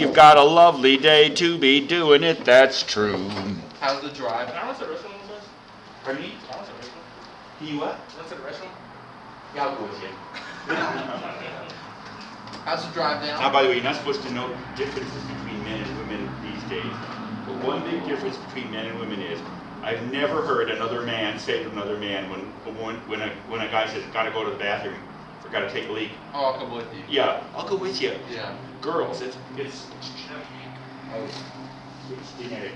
you've got a lovely day to be doing it, that's true. How's the drive? Can I run to the restroom real quick? Pardon me? Can I run to the restroom? Can you what? Run to the restroom? Yeah, I'll go with you. How's the drive down? Now, by the way, you're not supposed to know differences between men and women these days. But one big difference between men and women is I've never heard another man say to another man when a guy says, gotta go to the bathroom or gotta take a leak. Oh, I'll come with you. Yeah, I'll go with you. Yeah. Girls, it's genetic.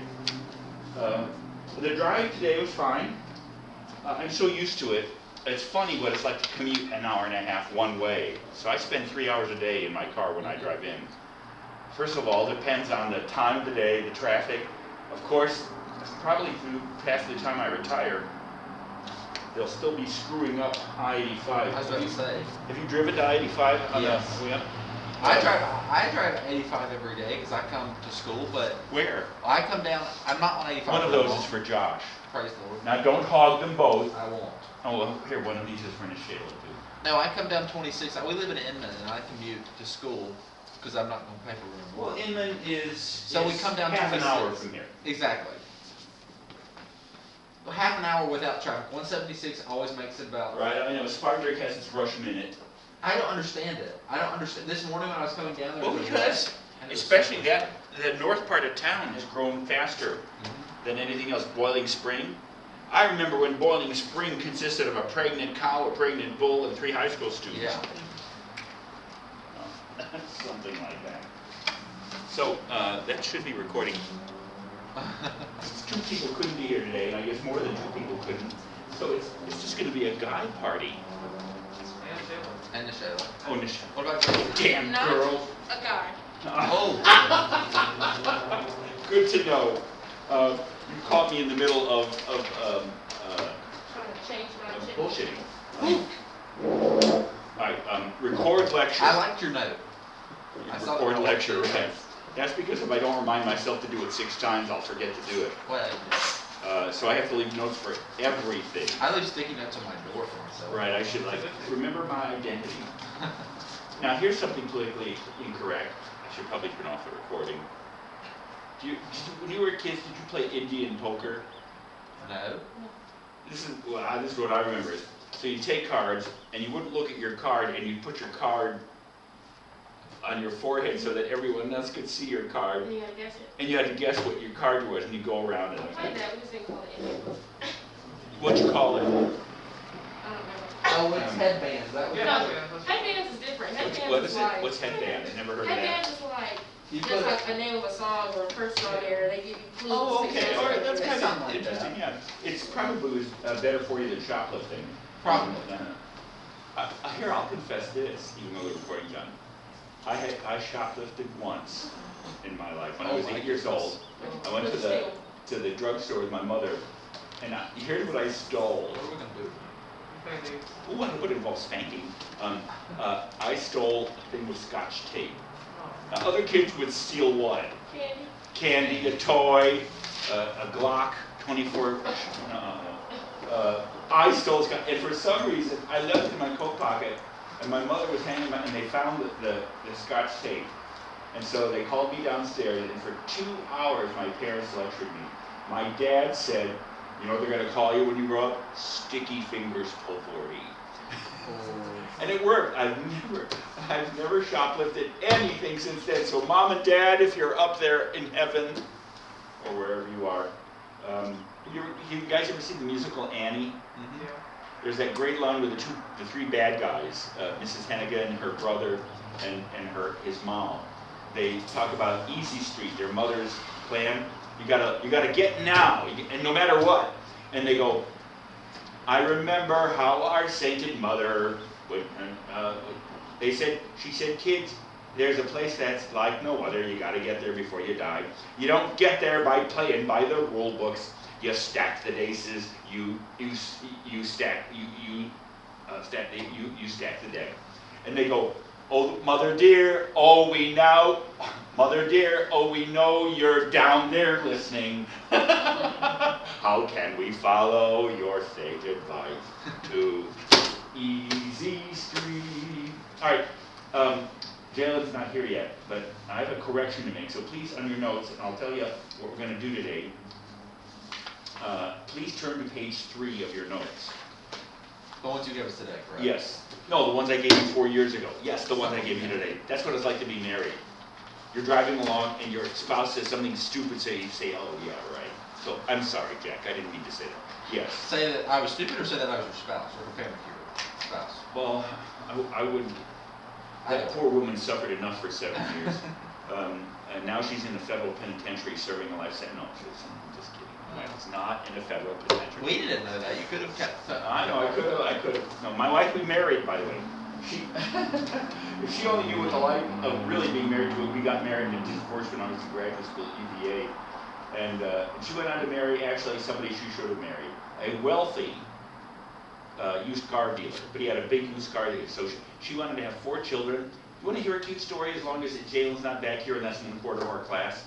The drive today was fine. I'm so used to it. It's funny what it's like to commute an hour and a half one way. So I spend 3 hours a day in my car when I drive in. First of all, it depends on the time of the day, the traffic. Of course, probably through past the time I retire, they'll still be screwing up I-85. I was about to say. Have you driven to I-85 on Yes. the way up? I drive 85 every day because I come to school, but Where? I come down. I'm not on 85. One of those is for Josh. Praise the Lord. Now don't hog them both. I won't. Oh, well, here, one of these is for Shayla too. No, I come down 26. We live in Inman, and I commute to school because I'm not going to pay for room. Well, Inman is So we come down half an 26. hour from here. Exactly. Well, half an hour without traffic. 176 always makes it about. Right, I know, Spartanburg has its rush minute. I don't understand it. I don't understand. This morning when I was coming down there. Well, it was because, wet, and it was especially so- the north part of town has grown faster than anything else. Boiling Spring. I remember when Boiling Spring consisted of a pregnant cow, a pregnant bull, and 3 high school students. Yeah. Something like that. So, that should be recording. 2 people couldn't be here today, and I guess more than 2 people couldn't. So it's just going to be a guy party. And the show. Oh, What about girls? damn No. girls. A guy. Oh. Good to know. You caught me in the middle of Trying to change my chicken. bullshitting. Alright, record lecture. I liked your note. I saw Record that. lecture, okay. That's because if I don't remind myself to do it 6 times, I'll forget to do it. Well, So I have to leave notes for everything. I leave sticky notes on my door for myself. Right, I should remember my identity. Now here's something politically incorrect. I should probably turn off the recording. When you were kids, did you play Indian poker? No. This is what I remember. So you take cards, and you wouldn't look at your card, and you put your card on your forehead so that everyone else could see your card. And you gotta guess it. And you had to guess what your card was, and you go around I and played that. We just didn't call it Indian book. what'd you call it? I don't remember. Oh, it's headbands. That was. No, headbands is different. Headbands What is is it? like. What's headband? I never heard of that. Headbands is like You just put like a name of a song or a person on there. They give you clues. Oh, okay. All right, that's kind Something of like interesting. that. Yeah, it's probably better for you than shoplifting. Probably. Here, I'll confess this, even though the recording's on. I shoplifted once in my life when I was 8 years old. I went to the drugstore with my mother, and here's what I stole. What are we gonna do? Ooh, I would involve spanking. I stole a thing with Scotch tape. Other kids would steal what? Candy. Candy, a toy, a Glock 24. I stole Scotch, and for some reason, I left it in my coat pocket, and my mother was hanging out, and they found the Scotch tape. And so they called me downstairs, and for 2 hours, my parents lectured me. My dad said, you know what they're going to call you when you grow up? Sticky Fingers Potpourri. And it worked. I've never shoplifted anything since then. So Mom and Dad, if you're up there in heaven, or wherever you are, you guys ever seen the musical Annie? Mm-hmm. There's that great line with the 3 bad guys, Mrs. Hennigan, her brother, and his mom. They talk about Easy Street, their mother's plan. You gotta get now, and no matter what. And they go, I remember how our sainted mother would. She said, kids, there's a place that's like no other. You gotta get there before you die. You don't get there by playing by the rule books. You stack the aces. You stack the deck. And they go, oh, mother dear, mother dear, oh, we know you're down there listening. How can we follow your sage advice to Easy Street? All right, Jalen's not here yet, but I have a correction to make, so please, on your notes, and I'll tell you what we're gonna do today. Please turn to page 3 of your notes. The ones you gave us today, correct? Yes. No, the ones I gave you 4 years ago. Yes, the ones I gave you today. That's what it's like to be married. You're driving along and your spouse says something stupid, so you say, oh yeah, right. So, I'm sorry, Jack, I didn't mean to say that. Yes. Say that I was stupid or say that I was your spouse or a family keeper? Spouse. Well, I wouldn't. That poor woman suffered enough for 7 years. And now she's in a federal penitentiary serving a life sentence. No, I'm just kidding. It's not in a federal penitentiary. We didn't know that. You could have kept. I know, I could have. No, my wife we married, by the way. If she only knew what the life of really being married to, we got married and divorced when I was in graduate school at UVA. And she went on to marry actually somebody she should have married, a wealthy used car dealer, but he had a big used car dealer. So she wanted to have 4 children. You want to hear a cute story as long as Jalen's not back here and that's 1/4 of our class?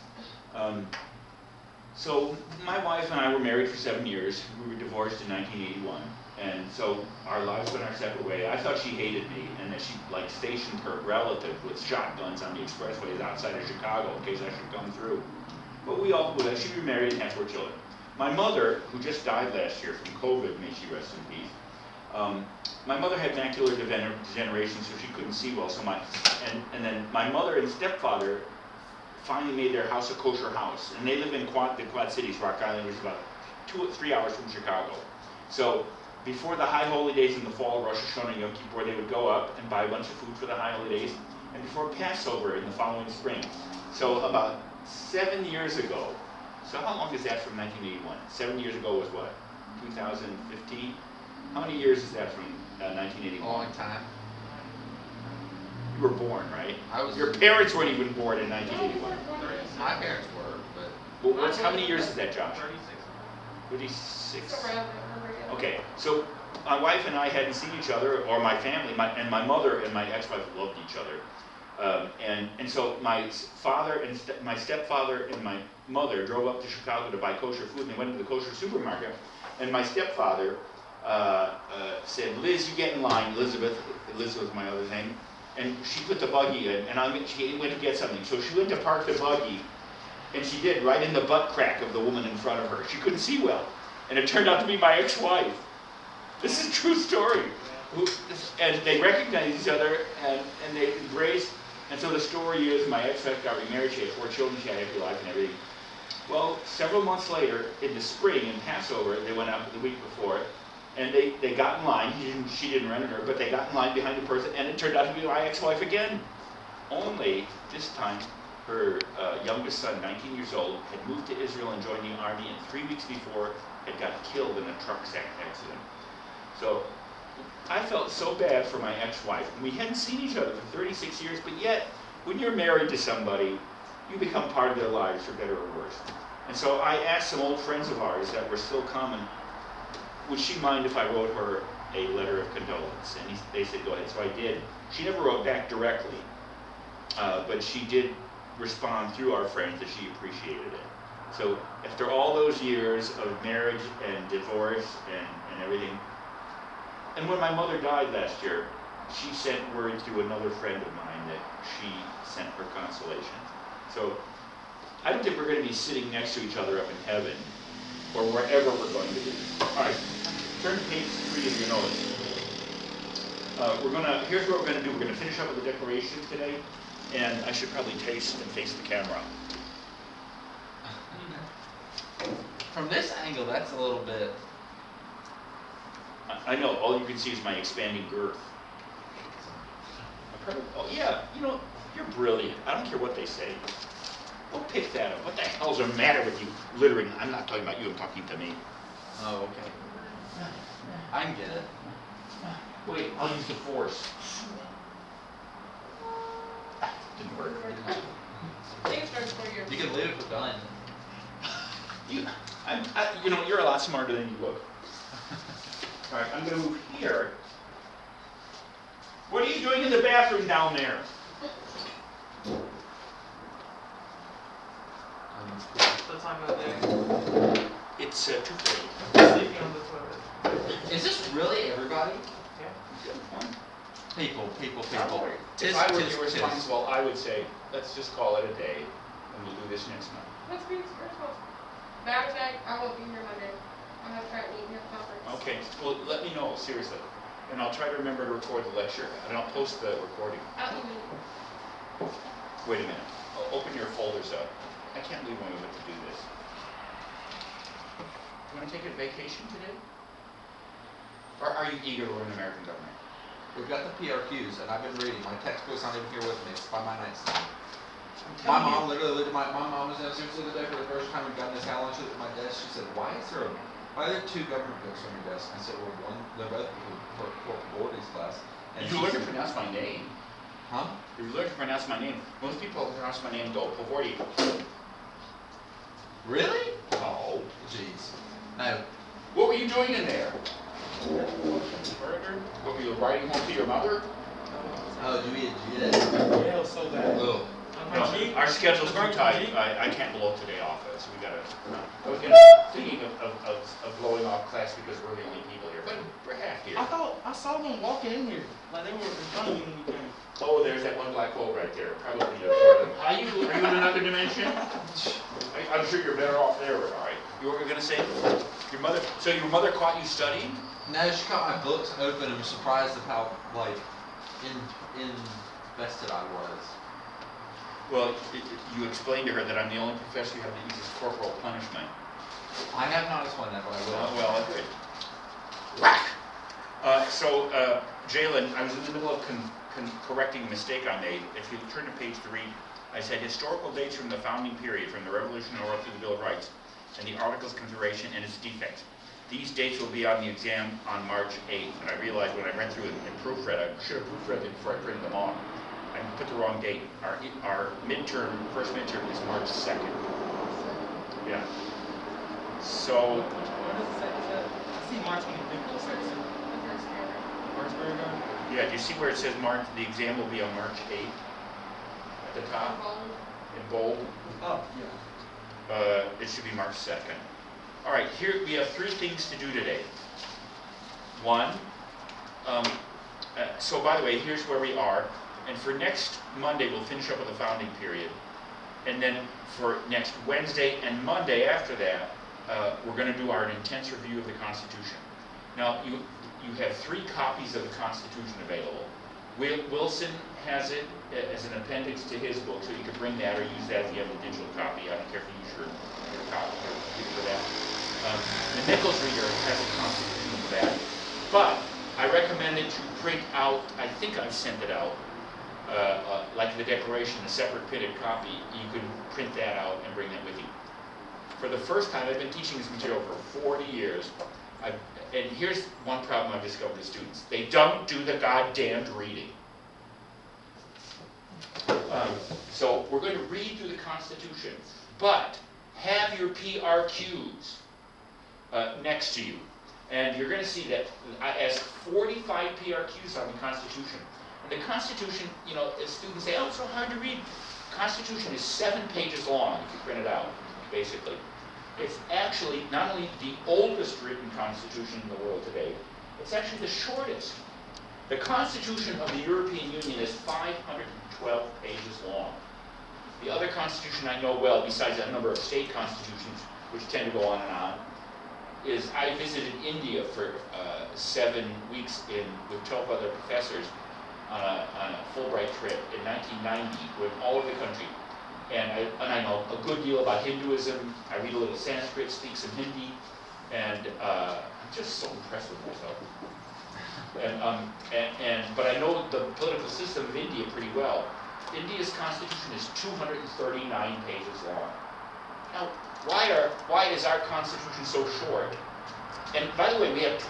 So my wife and I were married for 7 years. We were divorced in 1981. And so our lives went our separate way. I thought she hated me and that she like stationed her relative with shotguns on the expressways outside of Chicago in case I should come through. But she remarried and had 4 children. My mother, who just died last year from COVID, may she rest in peace. My mother had macular degeneration, so she couldn't see well. And then my mother and stepfather finally made their house a kosher house, and they live in the Quad Cities, Rock Island, which is about 2 or 3 hours from Chicago. So before the high holy days in the fall, Rosh Hashanah and Yom Kippur, they would go up and buy a bunch of food for the high holy days, and before Passover in the following spring. So about 7 years ago. So how long is that from 1981? 7 years ago was what? 2015? How many years is that from 1981? A long time. You were born, right? I was. Your parents weren't even born in 1981. My parents were, but. Well, how many years is that, Josh? 36. 36. Around there. Okay, so my wife and I hadn't seen each other, or my family, and my mother and my ex-wife loved each other. And so my father and my stepfather and my mother drove up to Chicago to buy kosher food, and they went to the kosher supermarket. And my stepfather said, "Liz, you get in line." Elizabeth was my other name. And she put the buggy in, and she went to get something. So she went to park the buggy, and she did, right in the butt crack of the woman in front of her. She couldn't see well. And it turned out to be my ex-wife. This is a true story. And they recognized each other, and they embraced. And so the story is, my ex-wife got remarried. She had 4 children. She had a happy life and everything. Well, several months later, in the spring, in Passover, they went out the week before, and they got in line. She didn't run her, but they got in line behind the person, and it turned out to be my ex-wife again. Only this time, her youngest son, 19 years old, had moved to Israel and joined the army, and 3 weeks before had got killed in a truck accident. So I felt so bad for my ex-wife. We hadn't seen each other for 36 years, but yet, when you're married to somebody, you become part of their lives, for better or worse. And so I asked some old friends of ours that were still common, would she mind if I wrote her a letter of condolence? And they said, go ahead. So I did. She never wrote back directly, but she did respond through our friends that she appreciated it. So after all those years of marriage and divorce and everything, and when my mother died last year, she sent word through another friend of mine that she sent her consolation. So I don't think we're going to be sitting next to each other up in heaven or wherever we're going to be. All right, turn to page 3 of your notes. Here's what we're going to do. We're going to finish up with the declaration today, and I should probably taste and face the camera. From this angle, that's a little bit. I know, all you can see is my expanding girth. Oh yeah, you're brilliant. I don't care what they say. Go pick that up. What the hell's the matter with you littering? I'm not talking about you, I'm talking to me. Oh, okay. I can get it. Wait, I'll use the force. Didn't work. Thanks for your. You can leave it for done. You're a lot smarter than you look. All right, I'm going to move here. What are you doing in the bathroom down there? What time of day? It's 2:30. Sleeping on the toilet. Is this really everybody? Yeah. People. If I were you responsible, I would say, let's just call it a day, and we'll do this next month. Let's be responsible. Matter of fact, I won't be here Monday. I'll have track meeting at the conference. Okay, well, let me know, seriously. And I'll try to remember to record the lecture, and I'll post the recording. I'll email you. Wait a minute, I'll open your folders up. I can't believe when we went to do this. You wanna take a vacation today? Or are you eager to learn American government? We've got the PRQs, and I've been reading. My textbook's not even here with me. It's by my nightstand. I'm My telling you. mom literally looked at my mom was downstairs the other day for the first time. We've gotten this how long she looked at my desk. She said, "Why are there two government books on your desk?" I said, "Well, one, they're both for boarding class." And You she learn to said, pronounce my name. Huh? You learn to pronounce my name. Most people pronounce my name Povordi. Really? Oh. Jeez. No. What were you doing in there? Murder? What were you writing home to your mother? Oh, do we do that? Yeah, it was so bad. Oh. No, our schedule's too tight. I can't blow today off, so we gotta. I was thinking of blowing off class because we're the only people here, but we're half here. I saw them walking in here. Like they were in front of me when we came. Oh, there's that one black hole right there. Probably absorbed them. Are you in another dimension? I'm sure you're better off there. All right. You were gonna say your mother. So your mother caught you studying? No, she caught my books open and was surprised at how like invested I was. Well, you explained to her that I'm the only professor you have that uses corporal punishment. I have not explained that, but I will. Well, good. Whack! Jalen, I was in the middle of correcting a mistake I made. If you turn to page 3, I said historical dates from the founding period, from the Revolution or up to the Bill of Rights, and the Articles of Confederation and its defects. These dates will be on the exam on March 8th, and I realized when I read through it and proofread, I should have proofread it before I printed them off. I put the wrong date. Our first midterm is March 2nd. Yeah. So, What does it say? I see March 25th. What's that? The first paragraph. First paragraph. yeah, do you see where it says the exam will be on March 8th? At the top, in bold. Oh, yeah. It should be March 2nd. All right, here we have 3 things to do today. 1, so by the way, here's where we are. And for next Monday, we'll finish up with the founding period. And then for next Wednesday and Monday after that, we're going to do our intense review of the Constitution. Now, you have 3 copies of the Constitution available. Wilson has it as an appendix to his book, so you can bring that or use that if you have a digital copy. I don't care if you use your copy for that. The Nichols reader has a Constitution in the back. But I recommend that you print out, I think I've sent it out, like the Declaration, a separate printed copy. You can print that out and bring that with you. For the first time, I've been teaching this material for 40 years. And here's one problem I've discovered with students. They don't do the goddamned reading. So we're going to read through the Constitution, but have your PRQs next to you. And you're going to see that I asked 45 PRQs on the Constitution. And the Constitution, you know, as students say, oh, it's so hard to read. The Constitution is 7 pages long if you print it out, basically. It's actually not only the oldest written Constitution in the world today, it's actually the shortest. The Constitution of the European Union is 512 pages long. The other Constitution I know well, besides a number of state constitutions, which tend to go on and on, is I visited India for 7 weeks with 12 other professors on a Fulbright trip in 1990, went all over the country. And I know a good deal about Hinduism. I read a little Sanskrit, speak some Hindi, and I'm just so impressed with myself. But I know the political system of India pretty well. India's constitution is 239 pages long. Now, why is our constitution so short? And by the way, we have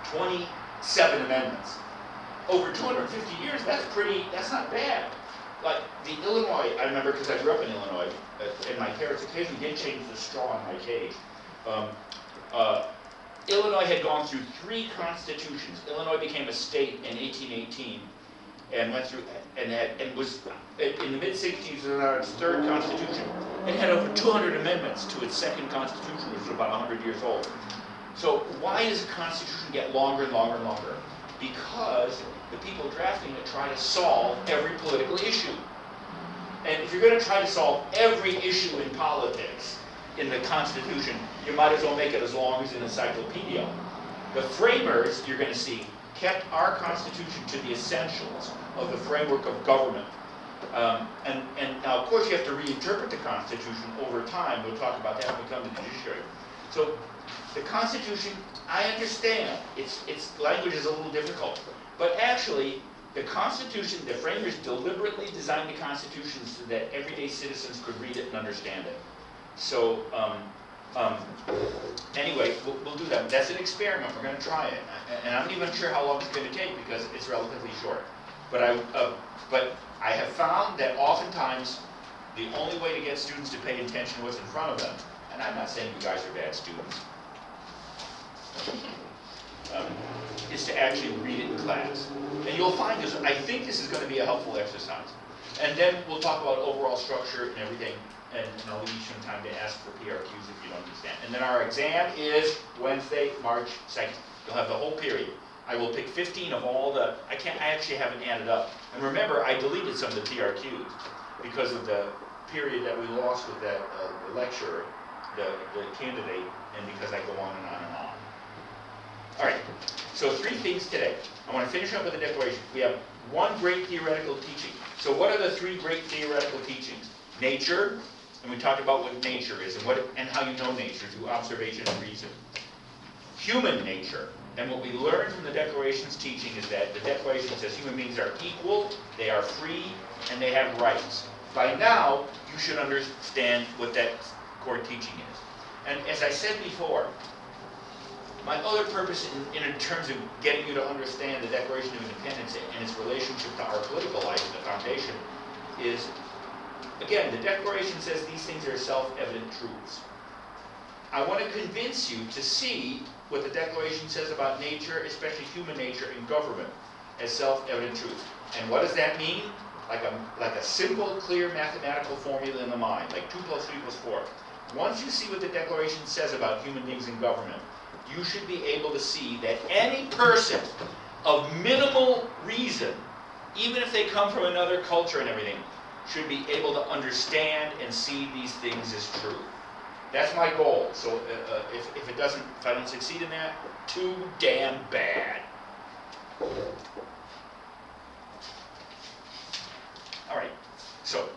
27 amendments. Over 250 years, that's not bad. Like the Illinois, I remember because I grew up in Illinois, and my parents occasionally did change the straw in my cage. Illinois had gone through 3 constitutions. Illinois became a state in 1818, and went through and was in the mid-60s on its 3rd constitution. It had over 200 amendments to its 2nd constitution, which was about 100 years old. So why does a constitution get longer and longer and longer? because the people drafting it try to solve every political issue. And if you're going to try to solve every issue in politics in the Constitution, you might as well make it as long as an encyclopedia. The framers, you're going to see, kept our Constitution to the essentials of the framework of government. And now, of course, you have to reinterpret the Constitution over time. We'll talk about that when we come to the judiciary. So the Constitution, I understand, its language is a little difficult. But actually, the Constitution, the framers deliberately designed the Constitution so that everyday citizens could read it and understand it. So, anyway, we'll do that. That's an experiment. We're going to try it. And I'm not even sure how long it's going to take because it's relatively short. But I have found that oftentimes the only way to get students to pay attention to what's in front of them, and I'm not saying you guys are bad students, is to actually read it in class. And you'll find this, I think this is going to be a helpful exercise. And then we'll talk about overall structure and everything, and I'll leave you some time to ask for PRQs if you don't understand. And then our exam is Wednesday, March 2nd. You'll have the whole period. I will pick 15 of all the, I actually haven't added up. And remember, I deleted some of the PRQs because of the period that we lost with that lecturer, the candidate, and because I go on and on and on. All right, so 3 things today. I want to finish up with the declaration. We have one great theoretical teaching. So what are the 3 great theoretical teachings? Nature, and we talked about what nature is and how you know nature through observation and reason. Human nature, and what we learned from the Declaration's teaching is that the Declaration says human beings are equal, they are free, and they have rights. By now, you should understand what that core teaching is. And as I said before, my other purpose in terms of getting you to understand the Declaration of Independence and its relationship to our political life and the foundation is, again, the Declaration says these things are self-evident truths. I want to convince you to see what the Declaration says about nature, especially human nature and government, as self-evident truths. And what does that mean? Like a simple, clear mathematical formula in the mind, like 2 + 3 = 4. Once you see what the Declaration says about human beings and government, you should be able to see that any person of minimal reason, even if they come from another culture and everything, should be able to understand and see these things as true. That's my goal. So if I don't succeed in that, too damn bad. All right. So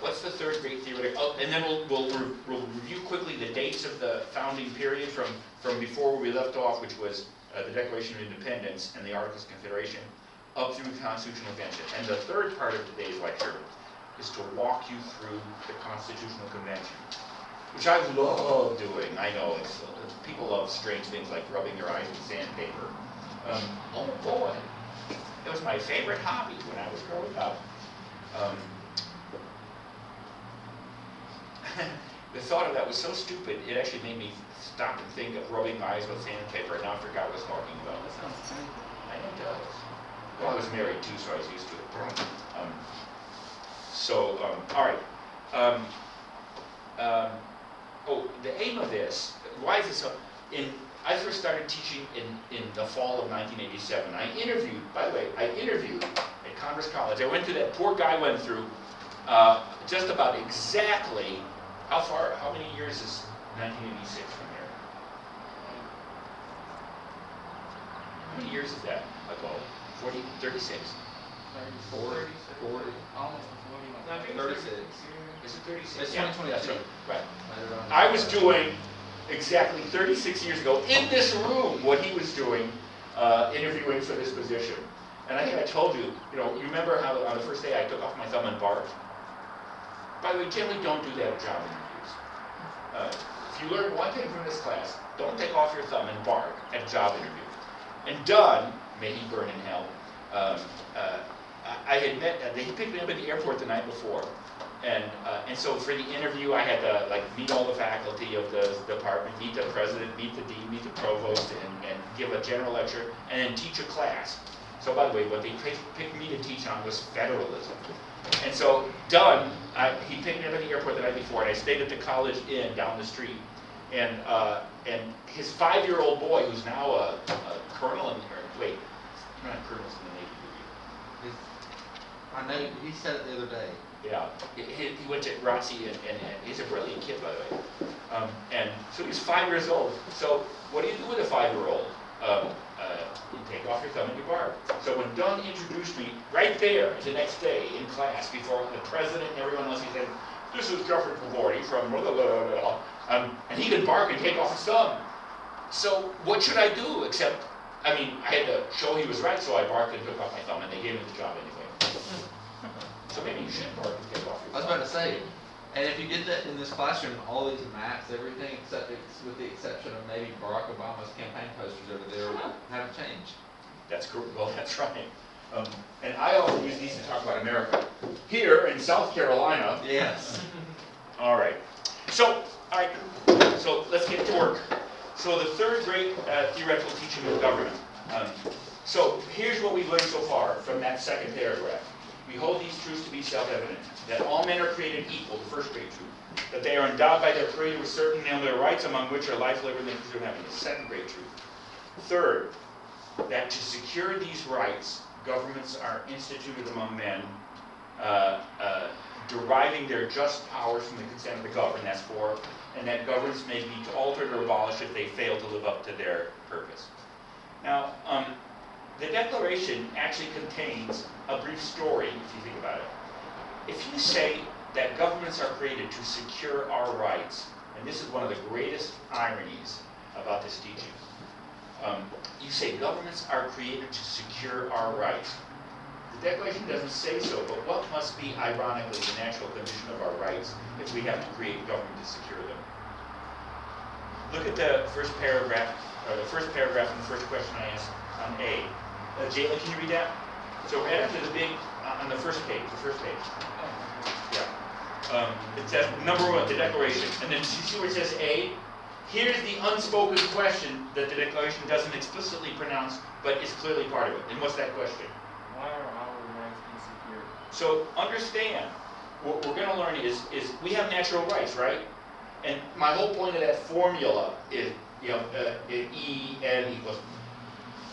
what's the 3rd great theoretic? Oh, and then we'll review quickly the dates of the founding period from before where we left off, which was the Declaration of Independence and the Articles of Confederation, up through the Constitutional Convention. And the 3rd part of today's lecture is to walk you through the Constitutional Convention, which I love doing. I know people love strange things like rubbing their eyes with sandpaper. Oh boy, it was my favorite hobby when I was growing up. The thought of that was so stupid, it actually made me stop and think of rubbing my eyes with sandpaper, and now I forgot what I was talking about. That sounds painful. I know it does. Well, I was married too, so I was used to it. All right. The aim of this, why is this so? I first started teaching in the fall of 1987. I interviewed at Congress College. I went through that poor guy went through just about exactly how many years is 1986 from here? How many years is that ago? 40, 36? 40. Almost 40. 36. Is it 36? It's Yeah, 2022. that's right. Right. I was doing exactly 36 years ago in this room what he was doing, interviewing for this position. And I think I told you, you remember how on the first day I took off my thumb and barked? By the way, generally don't do that at job interviews. If you learn one thing from this class, don't take off your thumb and bark at a job interview. And Dunn, may he burn in hell, I had met, he picked me up at the airport the night before. And so for the interview, I had to meet all the faculty of the department, meet the president, meet the dean, meet the provost, and give a general lecture, and then teach a class. So by the way, what they picked me to teach on was federalism. And so Dunn, he picked me up at the airport the night before, and I stayed at the College Inn down the street. And his 5-year-old boy, who's now a colonel not colonels in the Navy, do you? I know, he said it the other day. Yeah, he went to ROTC and he's a brilliant kid, by the way. And so he's 5 years old. So what do you do with a 5-year-old? You take off your thumb and you bark. So when Dunn introduced me right there the next day in class before the president and everyone else, he said, "This is Jeffrey Pavarti from blah, blah, blah, blah." And he could bark and take off his thumb. So what should I do except, I mean, I had to show he was right, so I barked and took off my thumb, and they gave me the job anyway. So maybe you should bark and take off your thumb. I was about to say, and if you did that in this classroom, all these maps, everything, with the exception of maybe Barack Obama's campaign posters over there, haven't changed. That's cool. Well, that's right. And I often use these to talk about America. Here in South Carolina. Yes. All right. So, So let's get to work. So the third great theoretical teaching of government. So here's what we've learned so far from that second paragraph. We hold these truths to be self-evident, that all men are created equal, the first great truth, that they are endowed by their Creator with certain and their rights, among which are life, liberty, and pursuit of happiness, second great truth. Third, that to secure these rights, governments are instituted among men, deriving their just powers from the consent of the governed, that's 4, and that governments may be altered or abolished if they fail to live up to their purpose. Now, the Declaration actually contains a brief story, if you think about it. If you say that governments are created to secure our rights, and this is one of the greatest ironies about this teaching, you say governments are created to secure our rights. The Declaration doesn't say so, but what must be, ironically, the natural condition of our rights if we have to create government to secure them? Look at the first paragraph, or the first paragraph in the first question I asked on A. Jayla, can you read that? So right after the big, on the first page, Yeah. It says, number 1, the Declaration. And then you see where it says A? Here's the unspoken question that the Declaration doesn't explicitly pronounce, but is clearly part of it. And what's that question? Why are our rights insecure? So understand, what we're going to learn is we have natural rights, right? And my whole point of that formula is, E, N equals.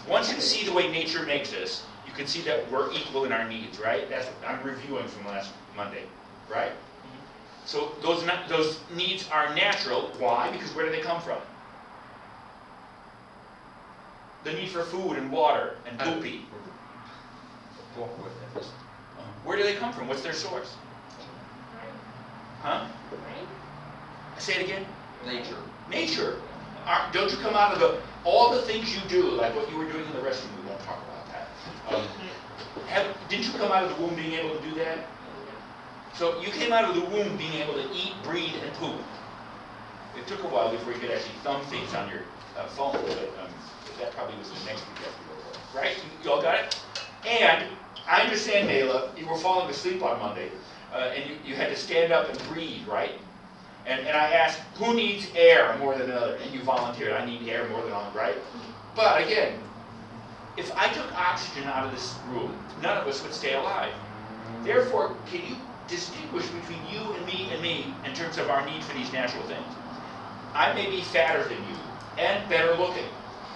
Once you see the way nature makes us, you can see that we're equal in our needs, right? That's what I'm reviewing from last Monday, right? So those needs are natural. Why? Because where do they come from? The need for food and water and poopy. Where do they come from? What's their source? Huh? Say it again. Nature. Nature. Don't you come out of all the things you do, like what you were doing in the restroom? We won't talk about that. Didn't you come out of the womb being able to do that? So you came out of the womb being able to eat, breathe, and poop. It took a while before you could actually thumb things on your phone, but that probably was the next week after you were, right? You all got it? And I understand, Nayla, you were falling asleep on Monday, and you had to stand up and breathe, right? And I asked, who needs air more than another? And you volunteered, I need air more than another, right? But again, if I took oxygen out of this room, none of us would stay alive. Therefore, can you distinguish between you and me in terms of our need for these natural things? I may be fatter than you and better looking,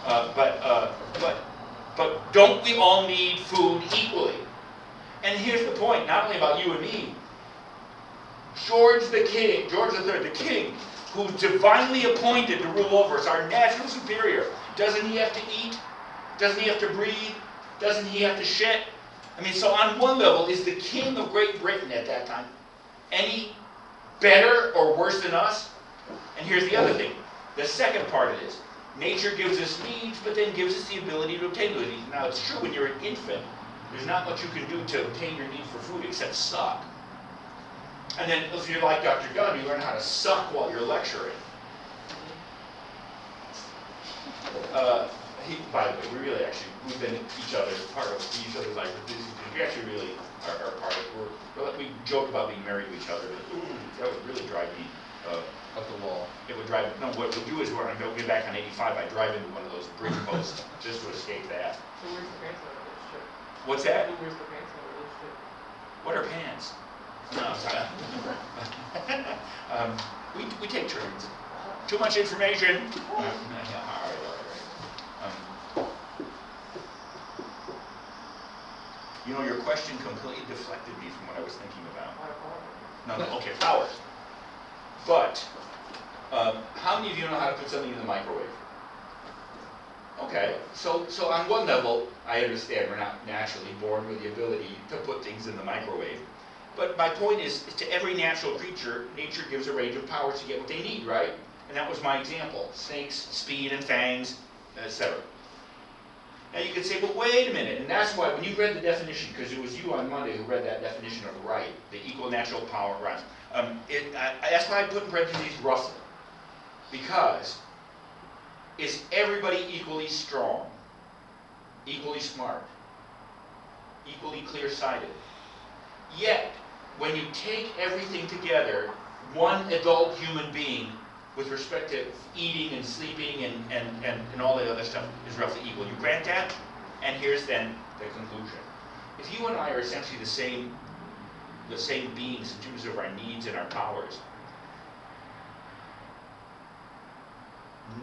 but don't we all need food equally? And here's the point, not only about you and me. George III, the king, who's divinely appointed to rule over us, our natural superior, doesn't he have to eat? Doesn't he have to breathe? Doesn't he have to shit? I mean, so on one level, is the king of Great Britain at that time any better or worse than us? And here's the other thing. The second part of this. Nature gives us needs, but then gives us the ability to obtain those needs. Now, it's true when you're an infant, there's not much you can do to obtain your need for food except suck. And then if you're like Dr. Gunn, you learn how to suck while you're lecturing. By the way, we've been each other's part of each other's life. We actually really are part of it. We joke about being married to each other, but that would really drive me Up the wall. It would drive, no, what we'll do is when I go get back on 85, I drive into one of those brick posts just to escape that. So where's the pants on the relationship? What's that? Where's the pants on the relationship? What are pants? No, sorry. We take turns. Too much information. All right. You know, your question completely deflected me from what I was thinking about. No, okay, power. But, how many of you know how to put something in the microwave? Okay, so on one level, I understand we're not naturally born with the ability to put things in the microwave. But my point is, to every natural creature, nature gives a range of powers to get what they need, right? And that was my example. Snakes, speed and fangs, etc. Now you could say, but wait a minute, and that's why when you read the definition, because it was you on Monday who read that definition of right, the equal natural power rights. That's why I put in parentheses roughly. Because is everybody equally strong, equally smart, equally clear-sighted? Yet, when you take everything together, one adult human being with respect to eating and sleeping and all the other stuff is roughly equal. You grant that? And here's then the conclusion. If you and I are essentially the same beings in terms of our needs and our powers,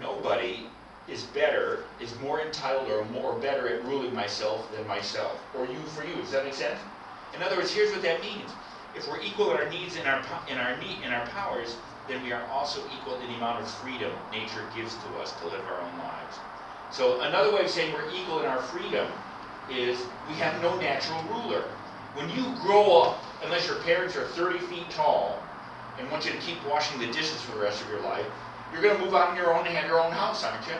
nobody is better, is more entitled or better at ruling myself than myself, or you for you. Does that make sense? In other words, here's what that means. If we're equal in our needs and our powers, then we are also equal in the amount of freedom nature gives to us to live our own lives. So another way of saying we're equal in our freedom is we have no natural ruler. When you grow up, unless your parents are 30 feet tall and want you to keep washing the dishes for the rest of your life, you're going to move out on your own and have your own house, aren't you?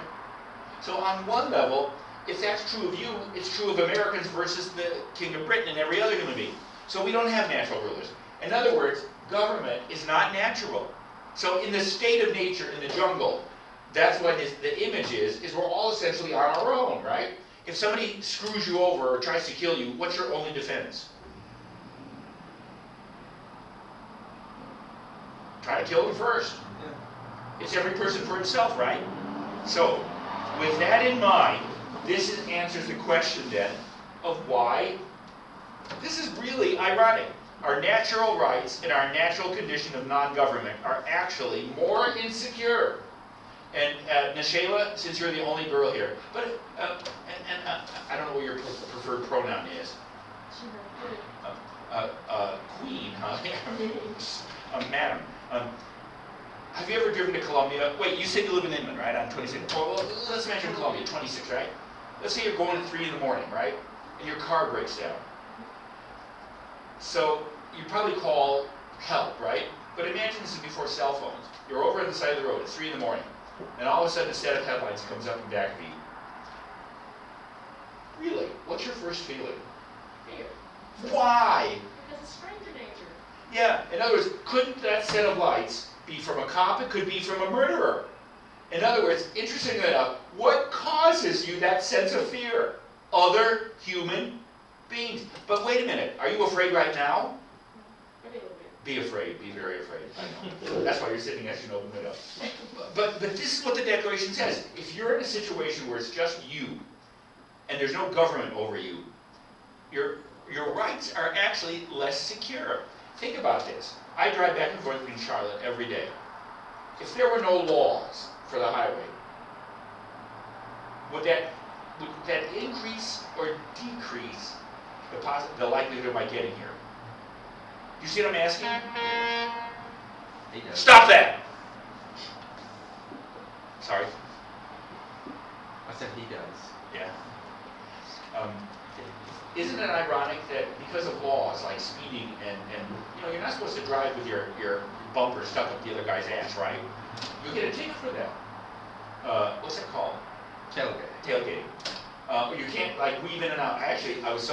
So on one level, if that's true of you, it's true of Americans versus the King of Britain and every other human being. So we don't have natural rulers. In other words, government is not natural. So in the state of nature, in the jungle, that's what the image is we're all essentially on our own, right? If somebody screws you over or tries to kill you, what's your only defense? Try to kill them first. Yeah. It's every person for himself, right? So, with that in mind, answers the question then of why this is really ironic. Our natural rights and our natural condition of non-government are actually more insecure. And Nashayla, since you're the only girl here, but I don't know what your preferred pronoun is. Queen, huh? Madam. Have you ever driven to Columbia? Wait, you said you live in Inman, right? On 26. Well, let's imagine Columbia, 26, right? Let's say you're going at 3 in the morning, right? And your car breaks down. So you probably call help, right? But imagine this is before cell phones. You're over on the side of the road, it's 3 in the morning, and all of a sudden a set of headlights comes up in back of you. Really? What's your first feeling? Fear. Why? Because it's strange in nature. Yeah, in other words, couldn't that set of lights be from a cop? It could be from a murderer. In other words, interestingly enough, what causes you that sense of fear? Other human beings. But wait a minute, are you afraid right now? Be afraid, be very afraid. I know. That's why you're sitting next to an open window. But this is what the Declaration says. If you're in a situation where it's just you, and there's no government over you, your rights are actually less secure. Think about this. I drive back and forth between Charlotte every day. If there were no laws for the highway, would that increase or decrease the likelihood of my getting here? Do you see what I'm asking? Stop that! Sorry? I said he does. Yeah. Isn't it ironic that because of laws like speeding and you're not supposed to drive with your bumper stuck up the other guy's ass, right? You get a ticket for that. What's that called? Tailgating. You can't like weave in and out. Actually, I was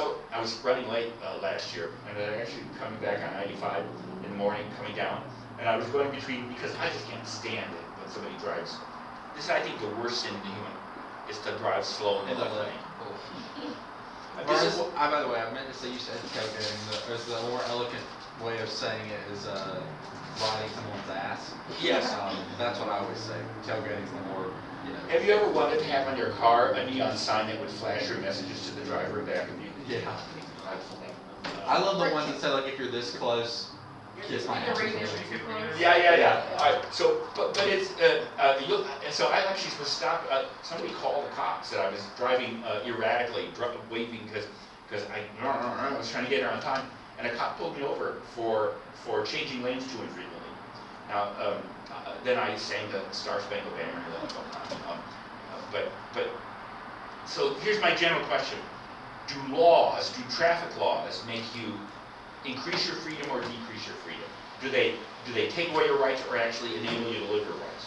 running late last year, and I actually coming back on 95 in the morning, coming down, and I was going between because I just can't stand it when somebody drives. This is, I think, the worst sin in the human is to drive slow in the left lane. By the way, I meant to say you said tailgating. There's the more elegant way of saying it is riding someone's ass. Yes. That's what I always say. Tailgating is the more. Have you ever wanted to have on your car a neon sign that would flash your messages to the driver back of you? Yeah. I love the ones that say like if you're this close, kiss my ass. Yeah. All right. So, but it's so I actually was stopped. Somebody called the cops that I was driving erratically, waving because because I was trying to get here on time, and a cop pulled me over for changing lanes too infrequently. Now, then I sang the Star Spangled Banner. But so here's my general question: do traffic laws make you increase your freedom or decrease your freedom? Do they take away your rights or actually enable you to live your rights?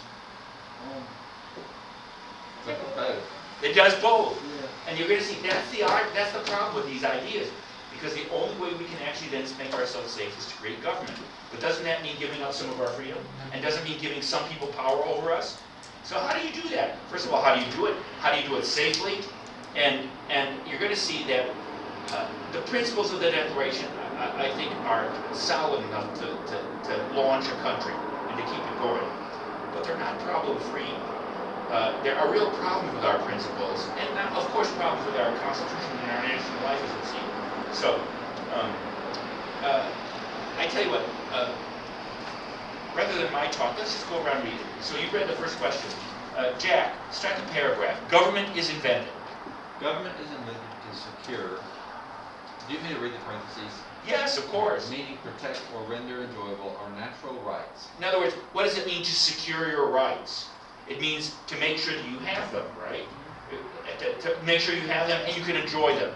It does both. Yeah. And you're going to see that's the problem with these ideas, because the only way we can actually then make ourselves safe is to create government. But doesn't that mean giving up some of our freedom? And doesn't mean giving some people power over us? So how do you do that? First of all, how do you do it? How do you do it safely? And you're going to see that the principles of the Declaration, I think, are solid enough to launch a country and to keep it going. But they're not problem-free. There are real problems with our principles, and of course problems with our Constitution and our national life as we see it. So, I tell you what, rather than my talk, let's just go around reading. So you read the first question. Jack, start the paragraph. Government is invented. Government is invented to secure. Do you mean to read the parentheses? Yes, of course. Meaning protect or render enjoyable our natural rights. In other words, what does it mean to secure your rights? It means to make sure that you have them, right? To make sure you have them and you can enjoy them.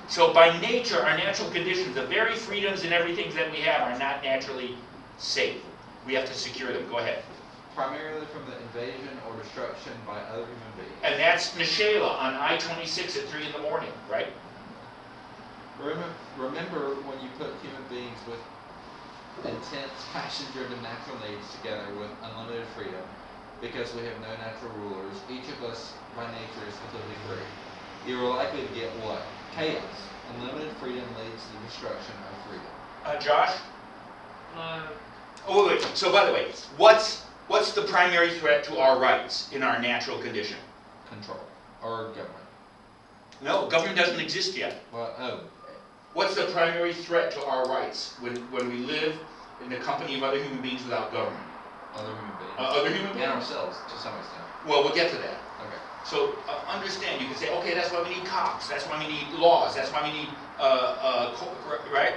So by nature, our natural conditions, the very freedoms and everything that we have are not naturally safe. We have to secure them. Go ahead. Primarily from the invasion or destruction by other human beings. And that's Nashela on I-26 at 3 in the morning, right? Remember when you put human beings with intense, passion-driven natural needs together with unlimited freedom, because we have no natural rulers, each of us by nature is completely free. You are likely to get what? Chaos. Unlimited freedom leads to the destruction of freedom. Josh? Uh, Oh, wait. So by the way, what's the primary threat to our rights in our natural condition? Control. Or government. No, government doesn't exist yet. Well, What's the primary threat to our rights when we live in the company of other human beings without government? other human beings. Other human And beings? ourselves, to some extent. Well, we'll get to that. Okay. So understand, you can say, okay, that's why we need cops, that's why we need laws, that's why we need, right?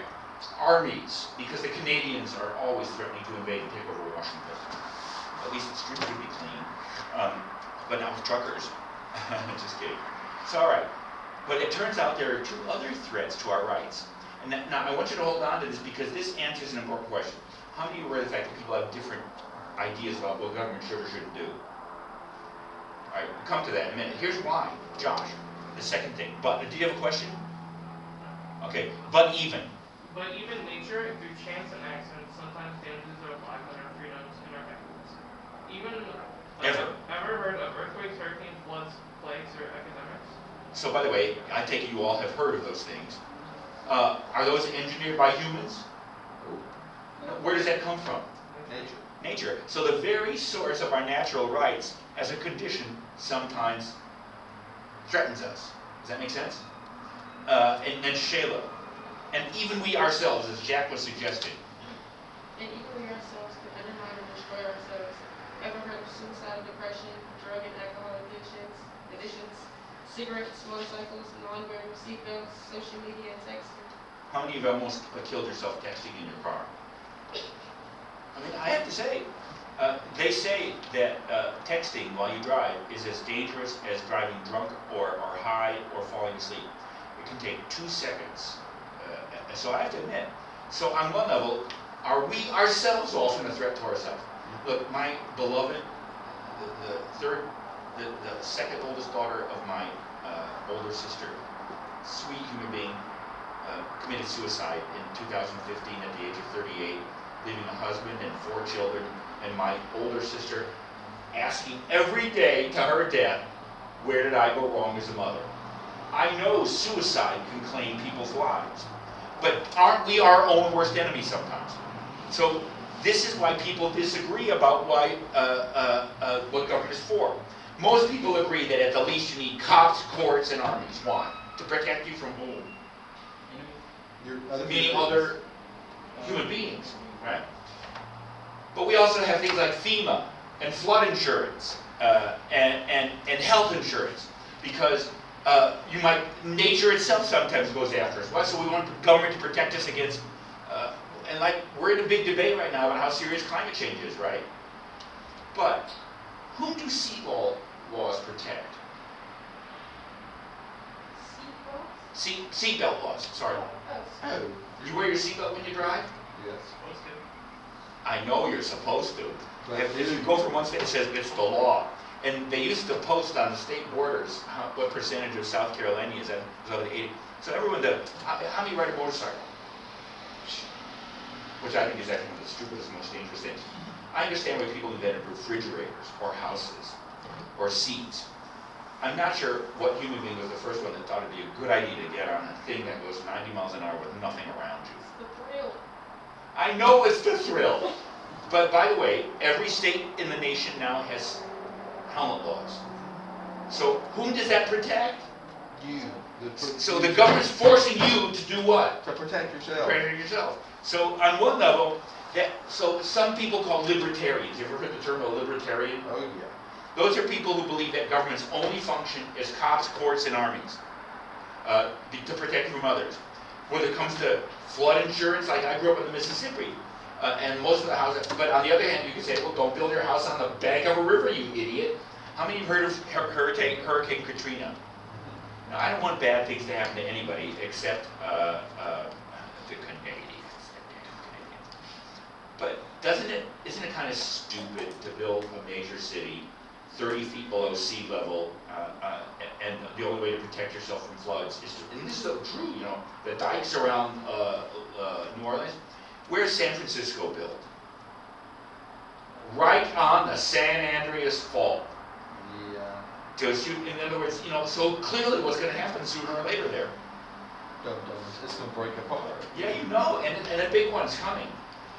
Armies, because the Canadians are always threatening to invade and take over Washington. At least the streets would be clean, but not with truckers. Just kidding. It's all right. But it turns out there are two other threats to our rights. And now I want you to hold on to this because this answers an important question. How many of you aware of the fact that people have different ideas about what government should or shouldn't do? All right, we'll come to that in a minute. Here's why, Josh. The second thing. But do you have a question? Okay. But even. but even nature, through chance and accident, sometimes damages our lives and our freedoms and our happiness. Even ever heard of earthquakes, hurricanes, floods, plagues, or epidemics? So by the way, I take it you all have heard of those things. Are those engineered by humans? Where does that come from? Nature. Nature. So the very source of our natural rights as a condition sometimes threatens us. Does that make sense? And then Shayla. And even we ourselves, as Jack was suggesting. And even we ourselves can undermine and destroy ourselves. Ever heard of suicide, depression, drug and alcohol addictions, cigarettes, motorcycles, non-wearing seatbelts, social media, and texting? How many of you almost killed yourself texting in your car? I mean, I have to say, they say that texting while you drive is as dangerous as driving drunk or high or falling asleep. It can take 2 seconds. So I have to admit, so on one level, are we ourselves often a threat to ourselves? Look, my beloved, the second oldest daughter of my older sister, sweet human being, committed suicide in 2015 at the age of 38, leaving a husband and 4 children, and my older sister asking every day to her death, where did I go wrong as a mother? I know suicide can claim people's lives, but aren't we our own worst enemy sometimes? So this is why people disagree about why what government is for. Most people agree that at the least you need cops, courts, and armies. Why? To protect you from whom? Meaning other human beings, right? But we also have things like FEMA and flood insurance and health insurance, because Nature itself sometimes goes after us. Why? So we want the government to protect us against, and like, we're in a big debate right now about how serious climate change is, right? But whom do laws protect? Seatbelt laws, sorry. Oh, you wear your seatbelt when you drive? Yes. Supposed to. I know you're supposed to. But If you go from one state, it says it's the law. And they used to post on the state borders what percentage of South Carolinians is over 80. So everyone, how many ride a motorcycle? Which I think is actually one of the stupidest, most dangerous things. I understand why people invented refrigerators or houses or seats. I'm not sure what human being was the first one that thought it'd be a good idea to get on a thing that goes 90 miles an hour with nothing around you. The thrill. I know it's the thrill. But by the way, every state in the nation now has helmet laws. So whom does that protect? You. So the government's forcing you to do what? To protect yourself. Protect yourself. So on one level, so some people call libertarians. You ever heard the term a libertarian? Oh yeah. Those are people who believe that government's only function is cops, courts, and armies to protect you from others. When it comes to flood insurance, like I grew up in the Mississippi, and most of the houses, but on the other hand, you can say, well, don't build your house on the bank of a river, you idiot. How many have heard of Hurricane Katrina? Now, I don't want bad things to happen to anybody except the Canadians. But isn't it kind of stupid to build a major city 30 feet below sea level, and the only way to protect yourself from floods is to, and this is so true, you know, the dikes around New Orleans. Where's San Francisco built? Right on the San Andreas Fault. Yeah. To shoot, in other words, you know, so clearly what's going to happen sooner or later there. It's going to break apart. Yeah, you know, and a big one's coming.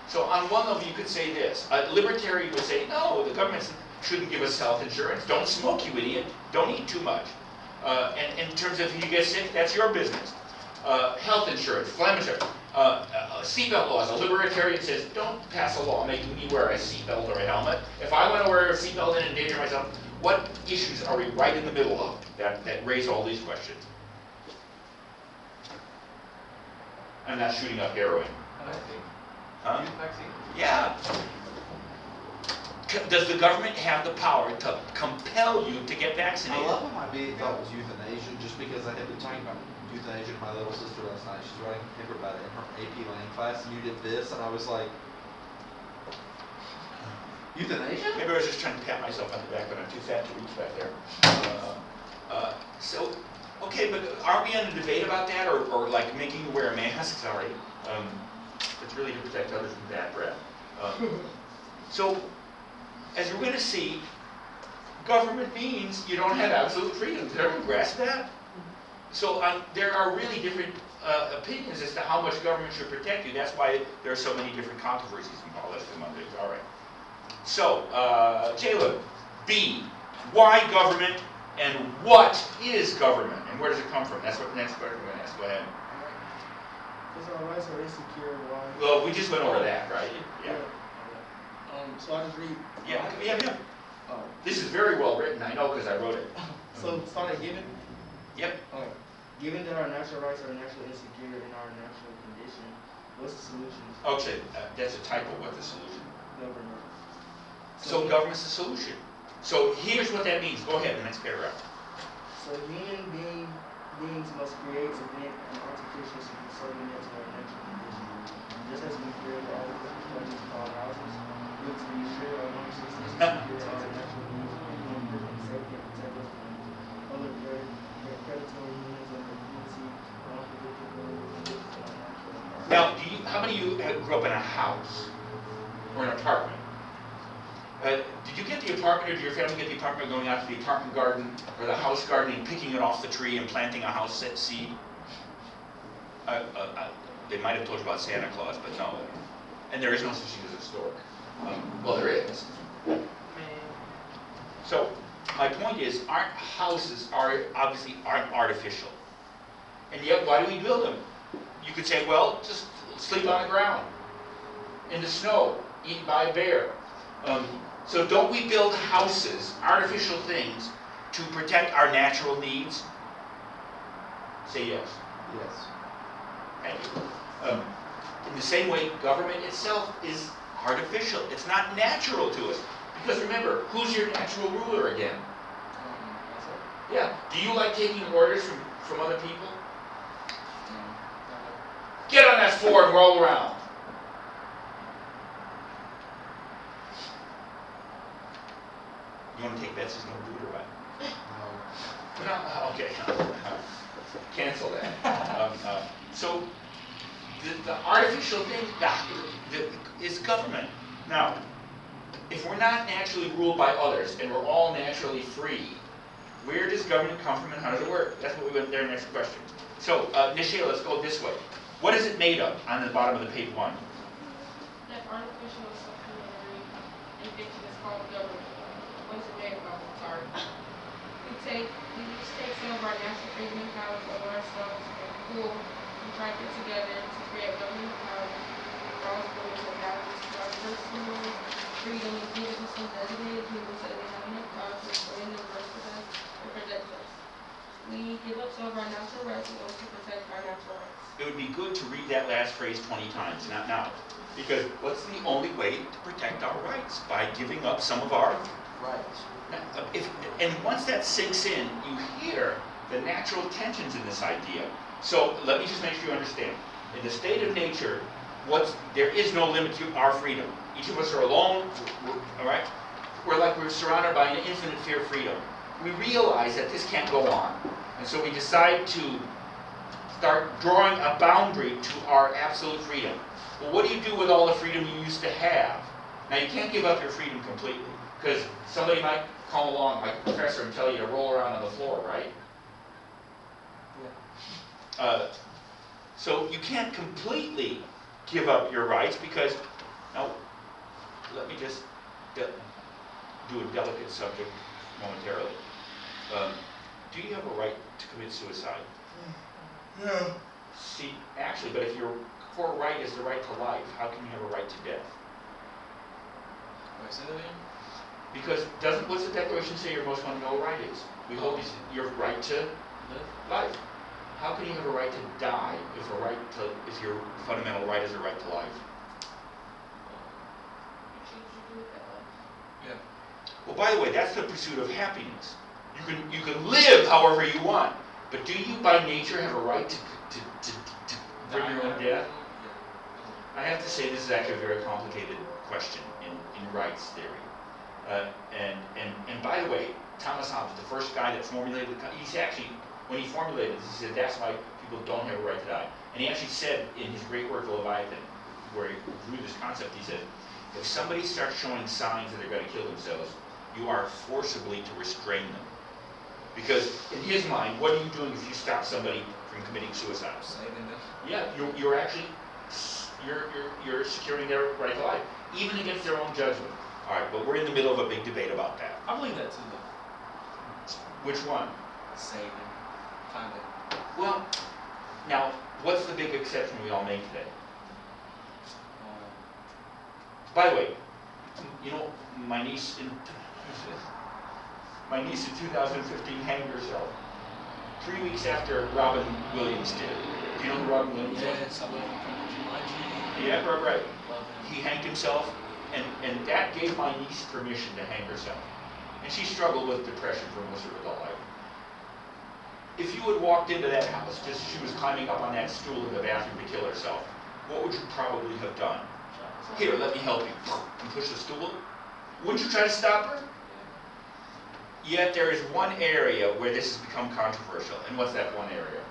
So on one level, you could say this. A libertarian would say, no, the government shouldn't give us health insurance. Don't smoke, you idiot. Don't eat too much. And in terms of if you get sick, that's your business. Health insurance, inflammatory. Seatbelt laws. A libertarian says, don't pass a law making me wear a seatbelt or a helmet. If I want to wear a seatbelt and endanger myself, what issues are we right in the middle of that raise all these questions? I'm not shooting up heroin. Huh? Yeah. Does the government have the power to compel you to get vaccinated? I love how my BA thought it was euthanasia just because I had been talking about euthanasia to my little sister last night. She's writing a paper about it in her AP Lang class, and you did this, and I was like, euthanasia? Maybe I was just trying to pat myself on the back, but I'm too fat to reach back there. Okay, but aren't we in a debate about that, or like making you wear a mask? Sorry. It's really to protect others from bad breath. So, as we're going to see, government means you don't have absolute freedom. Did everyone grasp that? So there are really different opinions as to how much government should protect you. That's why there are so many different controversies involved. Let's come on this. All right. So, Caleb, B, why government and what is government? And where does it come from? That's what the next question we're going to ask. Go ahead. Because our rights are insecure, why? Well, we just went over that, right? Yeah. So I just read. Yeah. This is very well written. I know because I wrote it. So start at given. Yep. Okay. Given that our natural rights are naturally insecure in our natural condition, what's the solution? Okay, that's a typo. What's the solution? Government. So government's the solution. So here's what that means. Go ahead, the next paragraph. So human beings must create, invent, and artificially submit to our natural condition. Just as we create all the structures called houses, which we ensure our own systems secure our natural needs and different safety and protect us from other predatory means of community and unpredictable conditions in our natural environment. Now, how many of you grew up in a house or an apartment? Did you get the apartment, or did your family get the apartment going out to the apartment garden or the house garden and picking it off the tree and planting a house seed? They might have told you about Santa Claus, but no. And there is no such thing as a stork. Well, there is. So, my point is, houses obviously aren't artificial. And yet, why do we build them? You could say, well, just sleep on the ground, in the snow, eaten by a bear. So don't we build houses, artificial things, to protect our natural needs? Say yes. Yes. Thank you. In the same way, government itself is artificial. It's not natural to us. Because remember, who's your natural ruler again? Yeah. Do you like taking orders from other people? Get on that floor and roll around. You want to take bets? He's going to do it or what? No. Okay. Cancel that. So the artificial thing is government. Now, if we're not naturally ruled by others and we're all naturally free, where does government come from and how does it work? That's what we went there. Next question. So, Nisha, let's go this way. What is it made of on the bottom of the page 1? That artificial supplementary invention is called government. What is it made of? Sorry. We just take some of our natural freedom and powers over ourselves and pool and try to get together to create government powers, laws, rules, and values to our personal freedom and give it to some designated people so that they have enough power to explain the rest of us and protect us. We give up some of our natural rights in order to protect our natural rights. It would be good to read that last phrase 20 times, not now. Because what's the only way to protect our rights? By giving up some of our Rights. and once that sinks in, you hear the natural tensions in this idea. So let me just make sure you understand. In the state of nature, there is no limit to our freedom. Each of us are alone, all right? We're surrounded by an infinite fear of freedom. We realize that this can't go on. And so we decide to start drawing a boundary to our absolute freedom. Well, what do you do with all the freedom you used to have? Now, you can't give up your freedom completely, because somebody might come along, like a professor, and tell you to roll around on the floor, right? Yeah. So you can't completely give up your rights because, now, let me just do a delicate subject momentarily. Do you have a right to commit suicide? Yeah. See, actually, but if your core right is the right to life, how can you have a right to death? Wait, say that again? Because what's the Declaration say your most fundamental right is? We hold your right to life. How can you have a right to die if your fundamental right is a right to life? Yeah. Well, by the way, that's the pursuit of happiness. You can live however you want, but do you by nature have a right to bring your own death? I have to say this is actually a very complicated question in rights theory. And by the way, Thomas Hobbes, the first guy that formulated he's actually, when he formulated this, he said that's why people don't have a right to die. And he actually said in his great work, The Leviathan, where he drew this concept, he said, if somebody starts showing signs that they're going to kill themselves, you are forcibly to restrain them. Because in his mind, what are you doing if you stop somebody from committing suicide? Saving them. Yeah, you're actually you're securing their right to life, even against their own judgment. All right, but we're in the middle of a big debate about that. I believe that too, though. Which one? Saving. Kind of. Well, now, what's the big exception we all make today? By the way, you know, my niece in 2015 hanged herself 3 weeks after Robin Williams did. Do you know who Robin Williams is? Yes, I love him from Jumanji. Yeah, right. Love him. He hanged himself, and that gave my niece permission to hang herself. And she struggled with depression for most of her adult life. If you had walked into that house just as she was climbing up on that stool in the bathroom to kill herself, what would you probably have done? Here, let me help you. And push the stool. Wouldn't you try to stop her? Yet there is one area where this has become controversial. And what's that one area?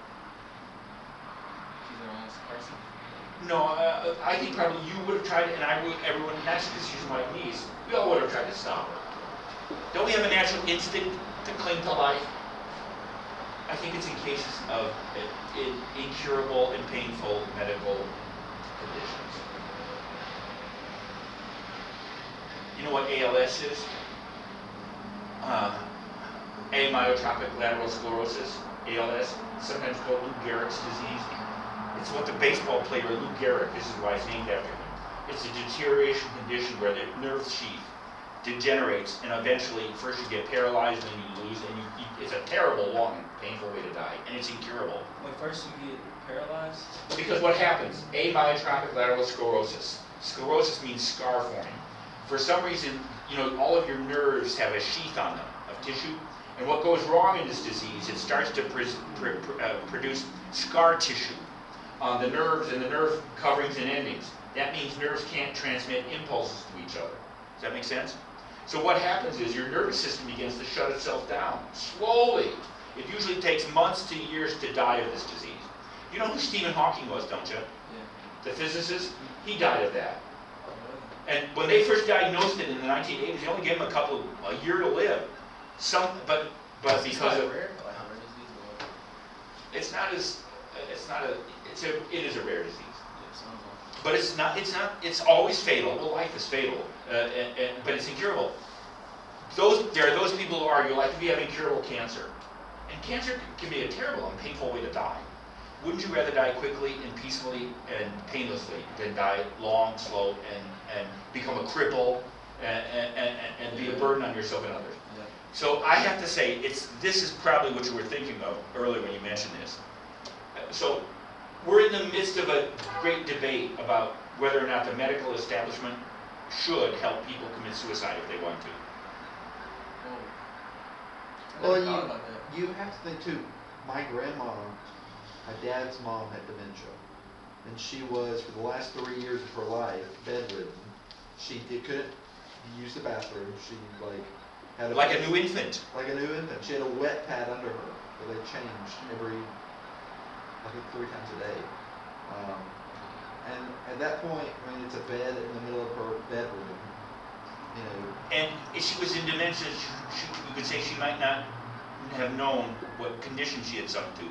She's an honest person. No, I think probably you would have tried, and I would, everyone, not just because she's my niece, we all would have tried to stop her. Don't we have a natural instinct to cling to life? I think it's in cases of incurable and painful medical conditions. You know what ALS is? Amyotrophic lateral sclerosis, ALS, sometimes called Lou Gehrig's disease. It's what the baseball player Lou Gehrig, this is why it's named after him. It's a deterioration condition where the nerve sheath degenerates, and eventually, first you get paralyzed, and then you lose, and it's a terrible, long, painful way to die, and it's incurable. When first you get paralyzed? Because what happens? Amyotrophic lateral sclerosis. Sclerosis means scar forming. For some reason, all of your nerves have a sheath on them of tissue, and what goes wrong in this disease, it starts to produce scar tissue on the nerves and the nerve coverings and endings. That means nerves can't transmit impulses to each other. Does that make sense? So what happens is your nervous system begins to shut itself down, slowly. It usually takes months to years to die of this disease. You know who Stephen Hawking was, don't you? Yeah. The physicist? He died of that. And when they first diagnosed it in the 1980s, they only gave him a year to live. But because of rare? it is a rare disease. But it's always fatal. Well, life is fatal, but it's incurable. There are those people who argue, like, if you have incurable cancer, and cancer can be a terrible and painful way to die. Wouldn't you rather die quickly and peacefully and painlessly than die long, slow, and become a cripple and be a burden on yourself and others? Yeah. So I have to say, this is probably what you were thinking of earlier when you mentioned this. So we're in the midst of a great debate about whether or not the medical establishment should help people commit suicide if they want to. Well, you have to think too. My grandma, my dad's mom, had dementia, and she was, for the last 3 years of her life, bedridden. She couldn't use the bathroom. She had Like a new infant. Like a new infant. She had a wet pad under her that they changed every, I think, 3 times a day. And at that point, it's a bed in the middle of her bedroom. And if she was in dementia, you could say she might not have known what condition she had sunk to.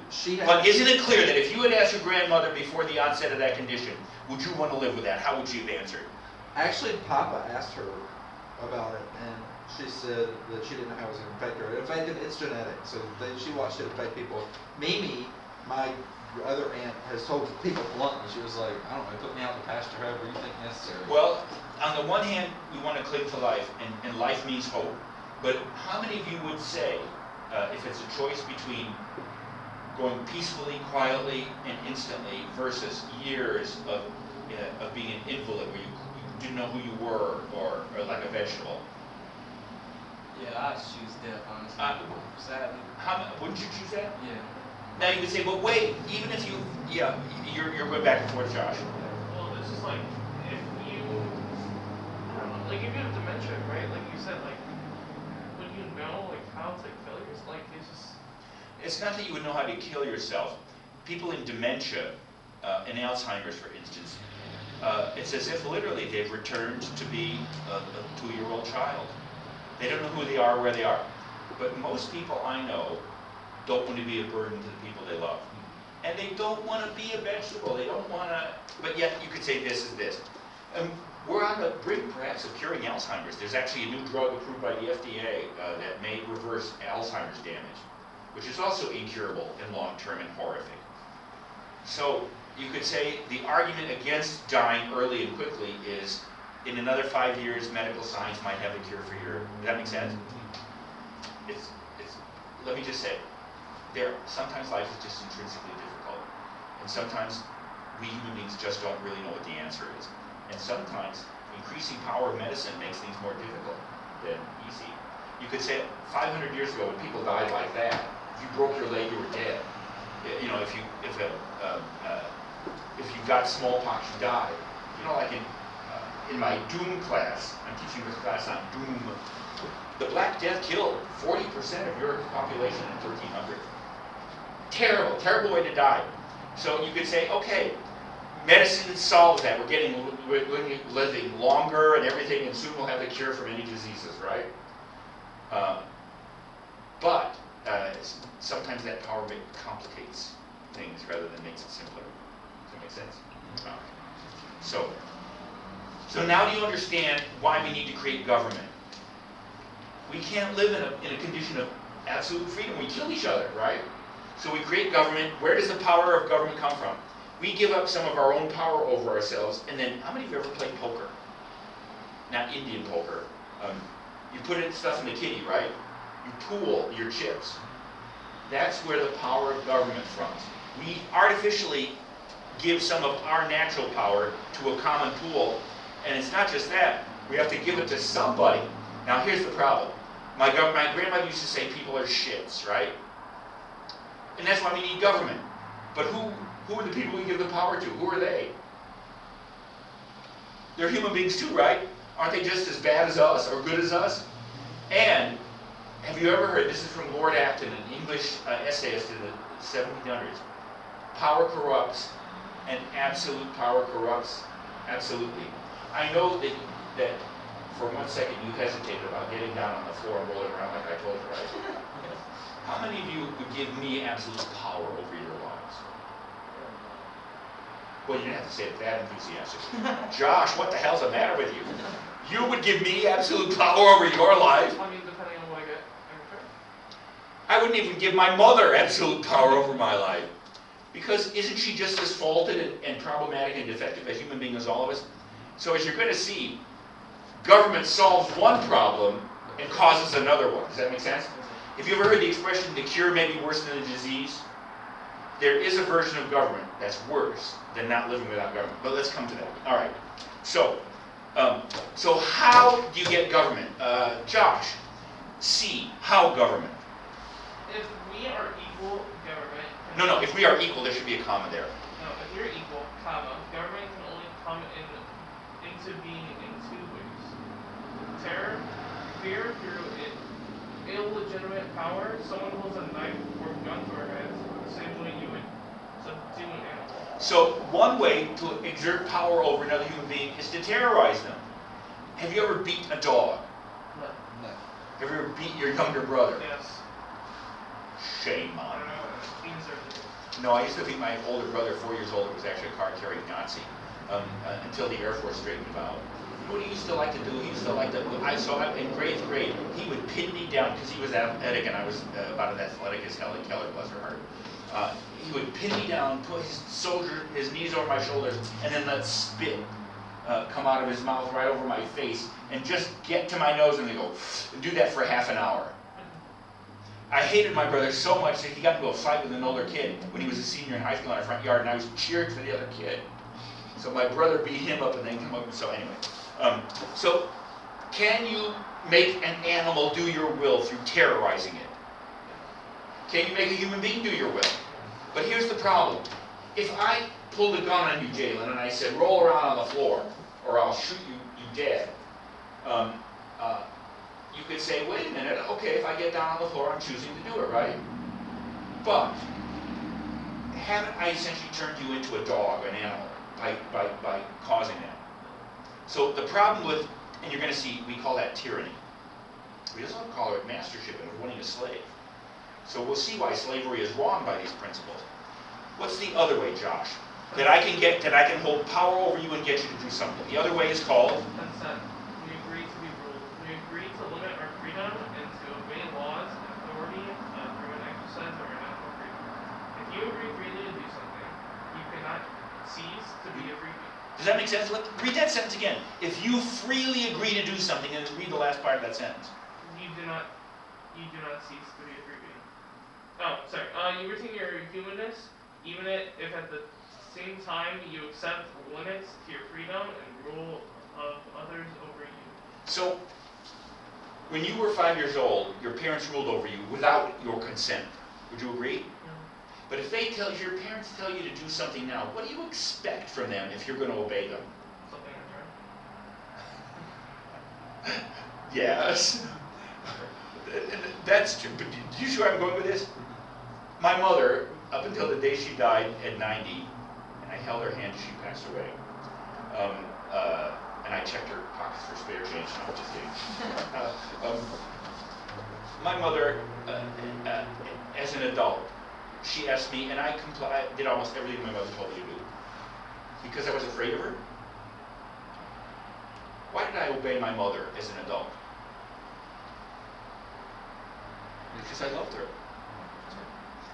But isn't it clear that if you had asked your grandmother before the onset of that condition, would you want to live with that? How would she have answered? Actually, Papa asked her about it, and she said that she didn't know how it was going to affect her. In fact, it's genetic, so she watched it affect people. Mimi, my other aunt, has told people bluntly, she was like, I don't know, put me out to pasture however you think necessary. Well, on the one hand, we want to cling to life, and life means hope. But how many of you would say, if it's a choice between going peacefully, quietly, and instantly versus years of being an invalid where you didn't know who you were or like a vegetable? Yeah, I'd choose death, honestly. Sadly. Wouldn't you choose that? Yeah. Now you could say, well, wait, even if you're going back and forth, Josh. Well, it's just like, if you, I don't know, like if you have dementia, right? Like you said, like, would you know, like, how to kill yourself? Like, it's just... It's not that you would know how to kill yourself. People in dementia, and Alzheimer's, for instance, it's as if literally they've returned to be a 2-year-old child. They don't know who they are, where they are. But most people I know don't want to be a burden to the people they love. And they don't want to be a vegetable. They don't want to, but yet you could say this is this. We're on the brink, perhaps, of curing Alzheimer's. There's actually a new drug approved by the FDA that may reverse Alzheimer's damage, which is also incurable and long-term and horrific. So you could say the argument against dying early and quickly is, in another 5 years, medical science might have a cure for your. Does that make sense? Let me just say, sometimes life is just intrinsically difficult, and sometimes we human beings just don't really know what the answer is. And sometimes increasing power of medicine makes things more difficult than easy. You could say 500 years ago, when people died like that, if you broke your leg, you were dead. If you got smallpox, you died. Like in my doom class, I'm teaching this class on doom. The Black Death killed 40% of Europe's population in 1300. Terrible, terrible way to die. So you could say, okay, medicine solves that. We're living longer and everything, and soon we'll have a cure for many diseases, right? But sometimes that power complicates things rather than makes it simpler. Does that make sense? So now do you understand why we need to create government? We can't live in a condition of absolute freedom. We kill each other, right? So we create government. Where does the power of government come from? We give up some of our own power over ourselves, and then, how many of you ever played poker? Not Indian poker, You put in stuff in the kitty, right? You pool your chips. That's where the power of government comes. We artificially give some of our natural power to a common pool, and it's not just that. We have to give it to somebody. Now here's the problem. My grandmother used to say people are shits, right? And that's why we need government. But who are the people we give the power to? Who are they? They're human beings too, right? Aren't they just as bad as us or good as us? And have you ever heard, this is from Lord Acton, an English essayist in the 1700s, power corrupts and absolute power corrupts absolutely. I know that for 1 second you hesitated about getting down on the floor and rolling around like I told you, right? How many of you would give me absolute power over your lives? Well, you didn't have to say it that enthusiastically. Josh, what the hell's the matter with you? You would give me absolute power over your life? I mean, depending on what I get in return. I wouldn't even give my mother absolute power over my life. Because isn't she just as faulted and problematic and defective a human being as all of us? So as you're going to see, government solves one problem and causes another one. Does that make sense? If you've ever heard the expression, the cure may be worse than the disease, there is a version of government that's worse than not living without government. But let's come to that. All right. So how do you get government? Josh, C, how government? If we are equal, government. No, if we are equal, there should be a comma there. No, if you're equal, comma, government can only come into being in two ways. Terror, fear through illegitimate power. Someone holds a knife or gun to our heads, the same way you would subdue an animal. So one way to exert power over another human being is to terrorize them. Have you ever beat a dog? No. No. Have you ever beat your younger brother? Yes. Shame I on don't you. know. He deserves it. No, I used to beat my older brother, 4 years old, who was actually a card-carrying Nazi, until the Air Force straightened him out. What he used to like to do, he used to like to, in grade, he would pin me down, because he was athletic, and I was about as athletic as Helen Keller, bless her heart. He would pin me down, put his knees over my shoulders, and then let spit come out of his mouth right over my face, and just get to my nose and then go, and do that for half an hour. I hated my brother so much that he got into a fight with an older kid when he was a senior in high school in our front yard, and I was cheering for the other kid. So my brother beat him up and then come up, so anyway. So can you make an animal do your will through terrorizing it? Can you make a human being do your will? But here's the problem. If I pulled a gun on you, Jalen, and I said, roll around on the floor, or I'll shoot you dead, you could say, wait a minute, okay, if I get down on the floor, I'm choosing to do it, right? But haven't I essentially turned you into a dog, an animal, by causing that? So the problem with, and you're going to see, we call that tyranny. We also call it mastership and owning a slave. So we'll see why slavery is wrong by these principles. What's the other way, Josh? That I can hold power over you and get you to do something. The other way is called Consent. We agree to be ruled. We agree to limit our freedom and to obey laws and authority through an exercise of our natural freedom. If you agree freely to do something, you cannot cease to be a free being. Does that make sense? Read that sentence again. If you freely agree to do something, and read the last part of that sentence. You do not cease to be a free being. Oh, sorry. You retain your humanness, even if at the same time you accept limits to your freedom and rule of others over you. So, when you were 5 years old, your parents ruled over you without your consent. Would you agree? But if your parents tell you to do something now, what do you expect from them if you're going to obey them? Something in return. Yes. That's true. But do you see where I'm going with this? My mother, up until the day she died at 90, and I held her hand as she passed away, and I checked her pockets for spare change. No, I'm just kidding. My mother, as an adult, she asked me, and I did almost everything my mother told me to do. Because I was afraid of her. Why did I obey my mother as an adult? Because I loved her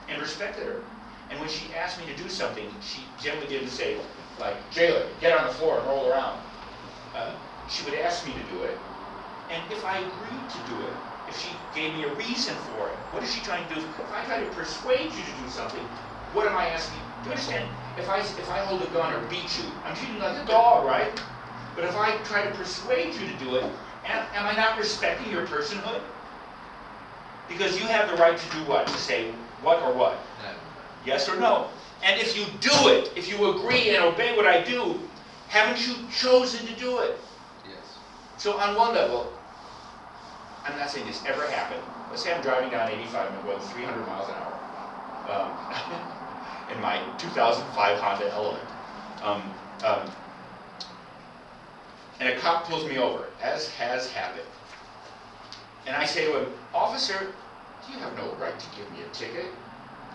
and respected her. And when she asked me to do something, she generally didn't say, like, Jalen, get on the floor and roll around. She would ask me to do it, And if I agreed to do it, if she gave me a reason for it, what is she trying to do? If I try to persuade you to do something, what am I asking? Do you understand? If I hold a gun or beat you, I'm treating you like a dog, right? But if I try to persuade you to do it, am I not respecting your personhood? Because you have the right to do what? To say what or what? No. Yes or no? And if you do it, if you agree and obey what I do, haven't you chosen to do it? Yes. So on one level, I'm not saying this ever happened. Let's say I'm driving down 85 and I'm going 300 miles an hour in my 2005 Honda Element. And a cop pulls me over, as has happened. And I say to him, "Officer, you have no right to give me a ticket.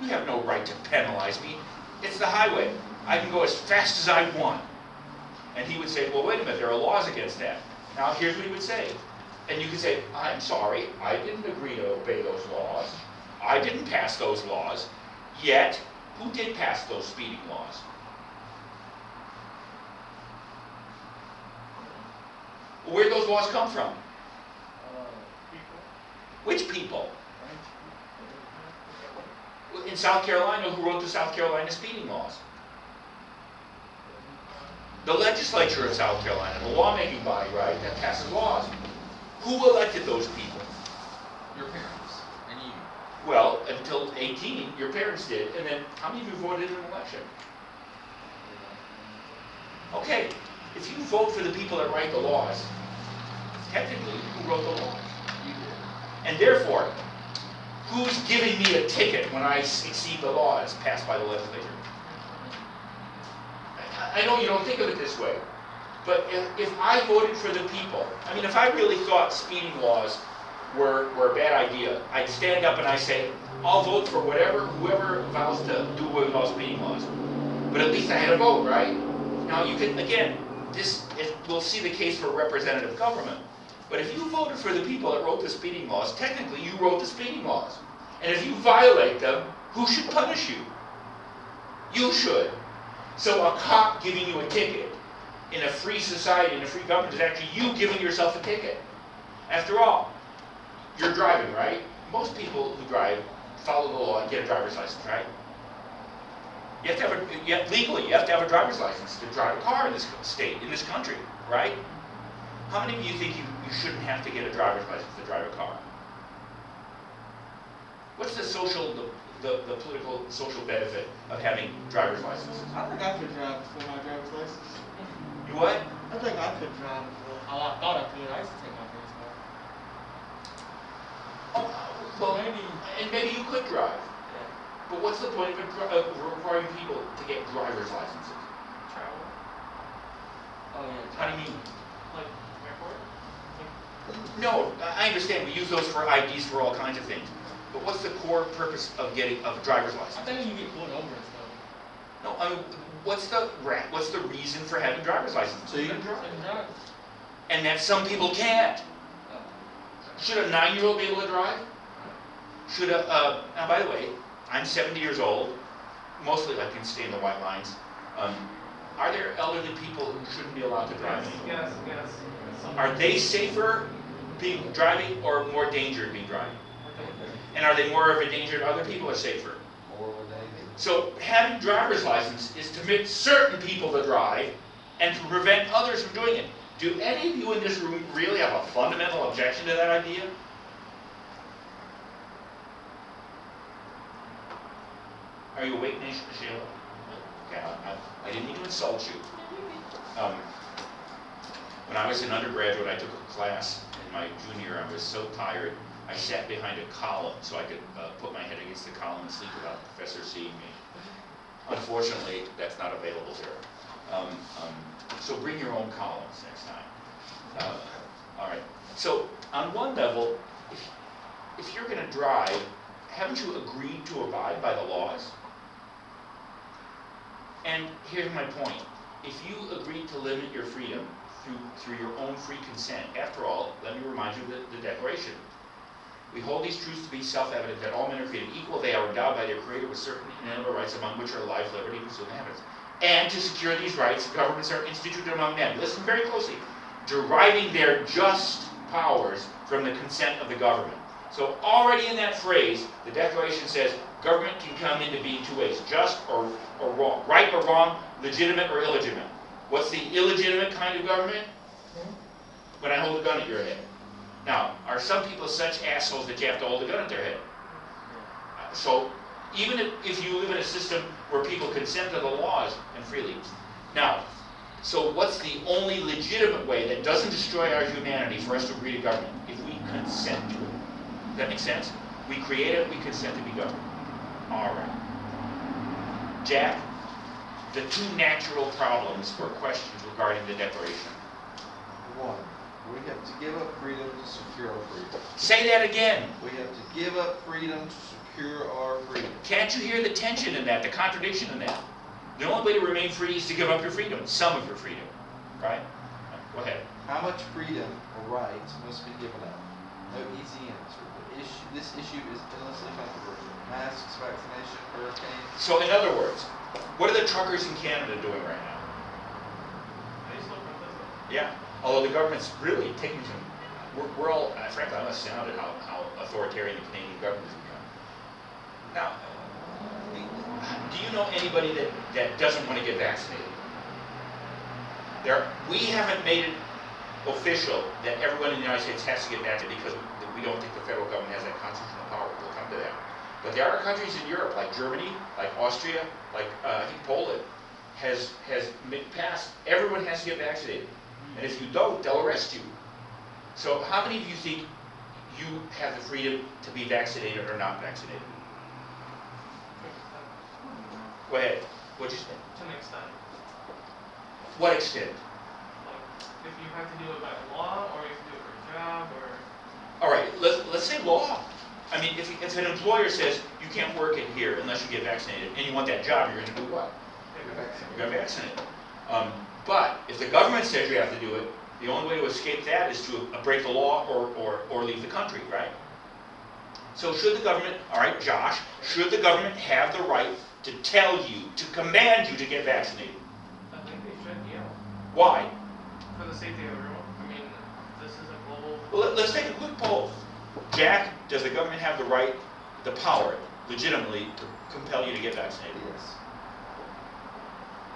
You have no right to penalize me. It's the highway. I can go as fast as I want." And he would say, "Well, wait a minute, there are laws against that." Now, here's what he would say. And you could say, "I'm sorry, I didn't agree to obey those laws. I didn't pass those laws. Yet, who did pass those speeding laws?" Where'd those laws come from? People. Which people? In South Carolina, who wrote the South Carolina speeding laws? The legislature of South Carolina, the lawmaking body, right, that passes laws. Who elected those people? Your parents and you. Well, until 18, your parents did, and then how many of you voted in an election? Okay, if you vote for the people that write the laws, technically, who wrote the laws? You did. And therefore, who's giving me a ticket when I exceed the laws passed by the legislature? I know you don't think of it this way, but if I voted for the people, I mean, if I really thought speeding laws were a bad idea, I'd stand up and I say, "I'll vote for whoever vows to do away with all speeding laws." But at least I had a vote, right? Now you can, again, we'll see the case for representative government. But if you voted for the people that wrote the speeding laws, technically you wrote the speeding laws. And if you violate them, who should punish you? You should. So a cop giving you a ticket in a free society, in a free government, is actually you giving yourself a ticket. After all, you're driving, right? Most people who drive follow the law and get a driver's license, right? You have to have legally, you have to have a driver's license to drive a car in this state, in this country, right? How many of you think you shouldn't have to get a driver's license to drive a car? What's the political social benefit of having driver's licenses? I think I could drive before my driver's license. You what? I think I could drive before. I thought I could. I used to take my first car. Well, maybe you could drive. But what's the point of requiring people to get driver's licenses? Travel. Oh yeah. How do you mean? Like airport. No, I understand. We use those for IDs for all kinds of things. But what's the core purpose of getting a driver's license? I think when you get pulled over and stuff. No, I mean, what's the reason for having driver's licenses? So you can drive. And that some people can't. Should a 9-year-old be able to drive? Should now by the way, I'm 70 years old. Mostly I can stay in the white lines. Are there elderly people who shouldn't be allowed to drive anymore? Yes. Are they safer being driving or more danger being driving? And are they more of a danger to other people or safer? More would they be? So having driver's license is to permit certain people to drive and to prevent others from doing it. Do any of you in this room really have a fundamental objection to that idea? Are you awake, Sheila? Okay, I didn't mean to insult you. When I was an undergraduate, I took a class in my junior year. I was so tired, I sat behind a column so I could put my head against the column and sleep without the professor seeing me. Unfortunately, that's not available here. So bring your own columns next time. All right. So on one level, if you're going to drive, haven't you agreed to abide by the laws? And here's my point. If you agreed to limit your freedom through your own free consent, after all, let me remind you of the Declaration. We hold these truths to be self-evident that all men are created equal. They are endowed by their Creator with certain inalienable rights, among which are life, liberty, and pursuit of happiness. And to secure these rights, governments are instituted among men. Listen very closely. Deriving their just powers from the consent of the government. So already in that phrase, the Declaration says government can come into being two ways, just or wrong, right or wrong, legitimate or illegitimate. What's the illegitimate kind of government? When I hold a gun at your head. Now, are some people such assholes that you have to hold a gun at their head? So even if you live in a system where people consent to the laws and freely. Now, so what's the only legitimate way that doesn't destroy our humanity for us to agree to government? If we consent to it. Does that make sense? We create it, we consent to be governed. All right. Jack, the two natural problems or questions regarding the Declaration. One, we have to give up freedom to secure our freedom. Say that again. We have to give up freedom to secure our freedom. Can't you hear the tension in that, the contradiction in that? The only way to remain free is to give up your freedom, some of your freedom, right? Go ahead. How much freedom or rights must be given up? No easy answer. But this issue is endlessly controversial. Masks, vaccination, hurricanes. So in other words, what are the truckers in Canada doing right now? They still protest it. Yeah, although the government's really taking some, we're all, frankly, I'm astounded how authoritarian the Canadian government has become. Now, do you know anybody that doesn't want to get vaccinated? We haven't made it official that everyone in the United States has to get vaccinated because we don't think the federal government has that constitutional power. We'll come to that. But there are countries in Europe, like Germany, like Austria, like I think Poland, has passed, everyone has to get vaccinated. And if you don't, they'll arrest you. So how many of you think you have the freedom to be vaccinated or not vaccinated? Go ahead. What'd you say? To an extent. What extent? Like, if you have to do it by law, or you have to do it for a job, or... All right, let's say law. I mean, if an employer says you can't work in here unless you get vaccinated, and you want that job, you're going to do what? You're going to vaccinate. But if the government says you have to do it, the only way to escape that is to break the law or leave the country, right? So should the government, all right, Josh, should the government have the right to tell you, to command you to get vaccinated? I think they should, yeah. Why? For the safety of everyone. I mean, this is a global... Well, let's take a quick poll. Jack, does the government have the right, the power, legitimately, to compel you to get vaccinated? Yes.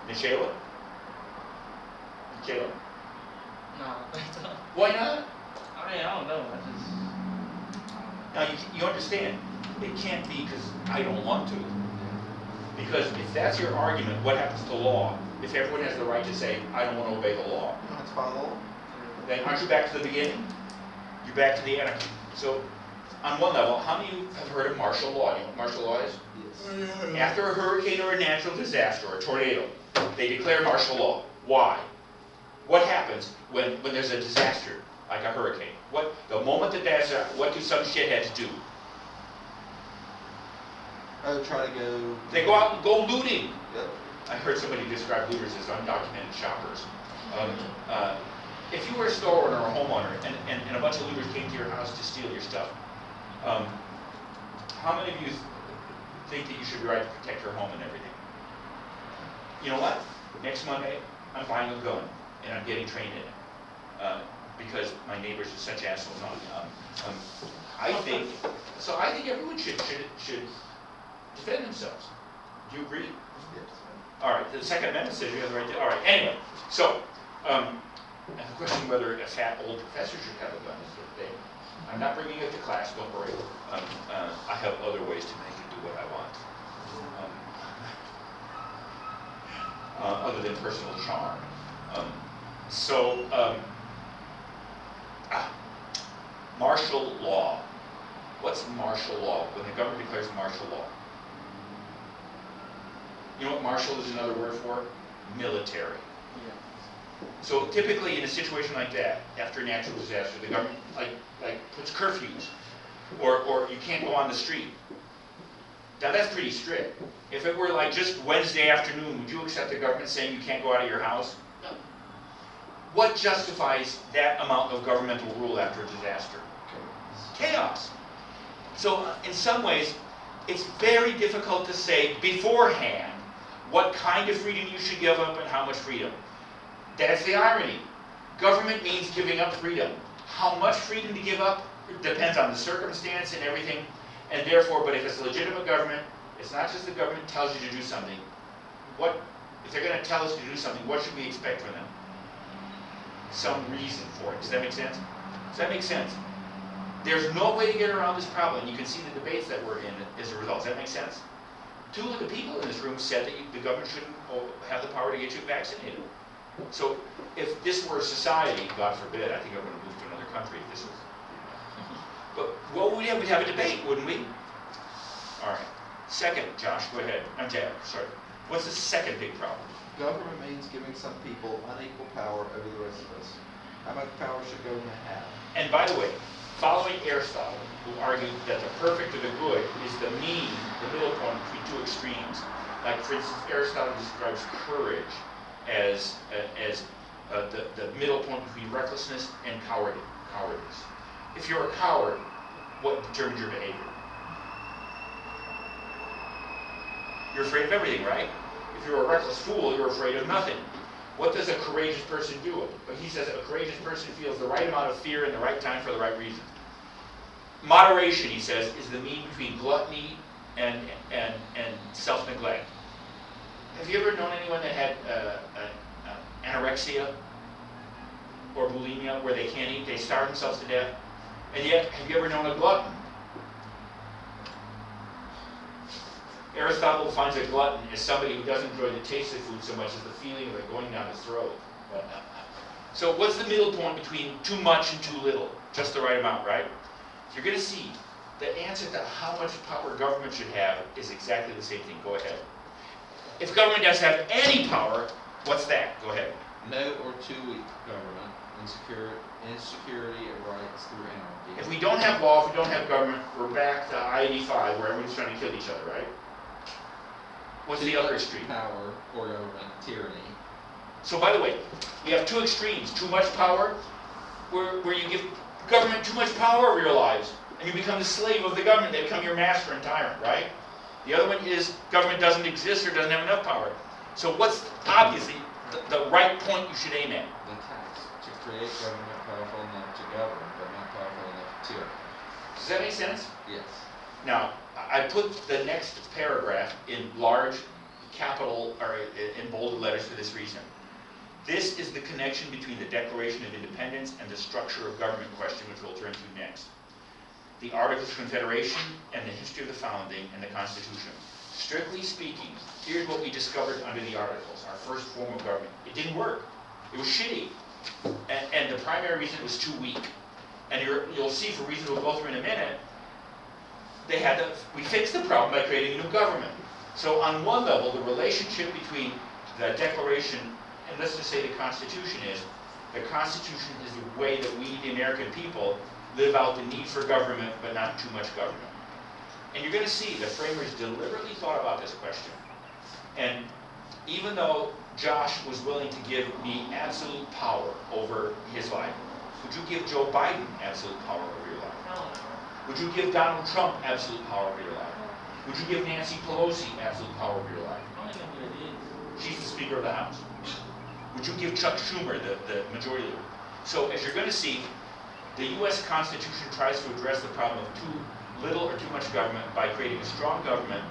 Michaela? Michaela? No, I don't. Why not? I mean, I don't know. Now, you understand, it can't be because I don't want to. Because if that's your argument, what happens to law? If everyone has the right to say, I don't want to obey the law, You don't have to follow the law. then aren't you back to the beginning? You're back to the anarchy. So, on one level, how many of you have heard of martial law? You know what martial law is? Yes. After a hurricane or a natural disaster or a tornado, they declare martial law. Why? What happens when there's a disaster, like a hurricane? The moment that that's, what do some shitheads do? Oh, try to go. They go out and go looting. Yep. I heard somebody describe looters as undocumented shoppers. If you were a store owner or a homeowner and a bunch of looters came to your house to steal your stuff, how many of you think that you should be right to protect your home and everything? You know what? Next Monday, I'm buying a gun and I'm getting trained in it because my neighbors are such assholes on me. I think everyone should defend themselves. Do you agree? Yes. All right, the Second Amendment says you have the right to, all right, anyway, so, the question whether a fat old professor should have a gun is the thing. I'm not bringing it to class, don't worry. I have other ways to make it do what I want. Other than personal charm. Martial law. What's martial law? When the government declares martial law. You know what martial is another word for? Military. So typically in a situation like that, after a natural disaster, the government like puts curfews, or you can't go on the street. Now that's pretty strict. If it were like just Wednesday afternoon, would you accept the government saying you can't go out of your house? No. What justifies that amount of governmental rule after a disaster? Chaos. So in some ways, it's very difficult to say beforehand what kind of freedom you should give up and how much freedom. That's the irony. Government means giving up freedom. How much freedom to give up depends on the circumstance and everything, and therefore, but if it's a legitimate government, it's not just the government tells you to do something. If they're gonna tell us to do something, what should we expect from them? Some reason for it. Does that make sense? Does that make sense? There's no way to get around this problem. You can see the debates that we're in as a result. Does that make sense? 2 of the people in this room said that the government shouldn't have the power to get you vaccinated. So if this were a society, God forbid, I think I would have moved to another country if this was. But what would we have? We'd have a debate, wouldn't we? All right. Second, Josh, go ahead. I'm Dad, sorry. What's the second big problem? Government means giving some people unequal power over the rest of us. How much power should government have? And by the way, following Aristotle, who argued that the perfect or the good is the mean, the middle point between 2 extremes. Like, for instance, Aristotle describes courage as the middle point between recklessness and cowardice. If you're a coward, what determines your behavior? You're afraid of everything, right? If you're a reckless fool, you're afraid of nothing. What does a courageous person do? But he says a courageous person feels the right amount of fear in the right time for the right reason. Moderation, he says, is the mean between gluttony and self-neglect. Have you ever known anyone that had anorexia or bulimia, where they can't eat, they starve themselves to death? And yet, have you ever known a glutton? Aristotle defines a glutton as somebody who doesn't enjoy the taste of food so much as the feeling of it going down his throat. So what's the middle point between too much and too little? Just the right amount, right? You're going to see the answer to how much power government should have is exactly the same thing. Go ahead. If government doesn't have any power, what's that? Go ahead. No or too weak government, insecurity of rights through anarchy. If we don't have law, if we don't have government, we're back to I-85 where everyone's trying to kill each other, right? What's the other extreme? Power or government, tyranny. So by the way, we have 2 extremes. Too much power, where you give government too much power over your lives, and you become the slave of the government. They become your master and tyrant, right? The other one is government doesn't exist or doesn't have enough power. So what's obviously the right point you should aim at? The task to create government powerful enough to govern, but not powerful enough to tyranny. Does that make sense? Yes. Now, I put the next paragraph in large capital, or in bold letters for this reason. This is the connection between the Declaration of Independence and the structure of government question, which we'll turn to next. The Articles of Confederation and the history of the founding and the Constitution. Strictly speaking, here's what we discovered under the Articles, our first form of government. It didn't work. It was shitty. And the primary reason it was too weak. And you'll see, for reasons we'll go through in a minute, we fixed the problem by creating a new government. So on one level, the relationship between the Declaration and let's just say the Constitution is the way that we, the American people, live out the need for government, but not too much government. And you're going to see the framers deliberately thought about this question. And even though Josh was willing to give me absolute power over his life, would you give Joe Biden absolute power over your life? No. Would you give Donald Trump absolute power over your life? Would you give Nancy Pelosi absolute power over your life? I don't know what it is. She's the Speaker of the House. Would you give Chuck Schumer the majority leader? So as you're going to see, the U.S. Constitution tries to address the problem of too little or too much government by creating a strong government,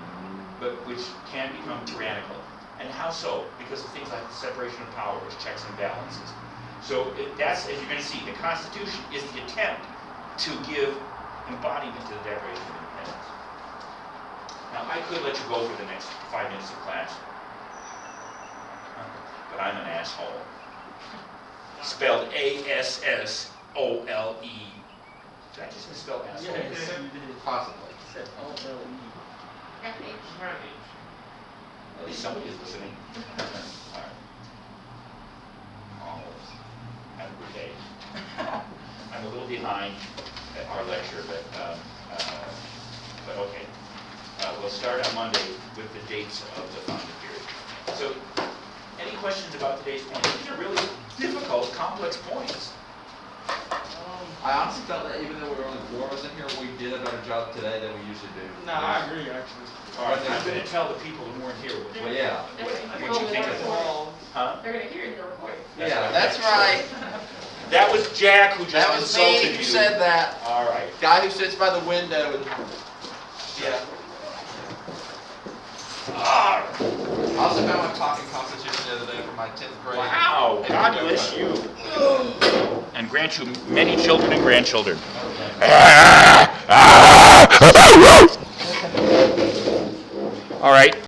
but which can become tyrannical. And how so? Because of things like the separation of powers, checks and balances. So that's, as you're going to see, the Constitution is the attempt to give embodiment to the Declaration of Independence. Now, I could let you go for the next 5 minutes of class, but I'm an asshole. Spelled A-S-S-O-L-E. Did I just misspell asshole? Yeah, you did. Possibly. It said O-L-E. FH. At least somebody is listening. All right. Oh, have a good day. I'm a little behind at our lecture, but okay. We'll start on Monday with the dates of the founding period. So, any questions about today's points? These are really difficult, complex points. I honestly felt that even though we were only 4 of us in here, we did a better job today than we usually do. No, I agree, actually. All right, I'm going to tell the people who weren't here what Well, yeah. They're gonna what you hear think it in of the it. recording. Huh? They're gonna hear it in the recording. Yeah, That's right. That was Jack who just That was insulted me you. who said that. All right. Guy who sits by the window and, yeah. Ah, I also found my pocket constitution the other day from my 10th grade. wow, Hey, God go bless for it. you. And grant you many children and grandchildren. All right.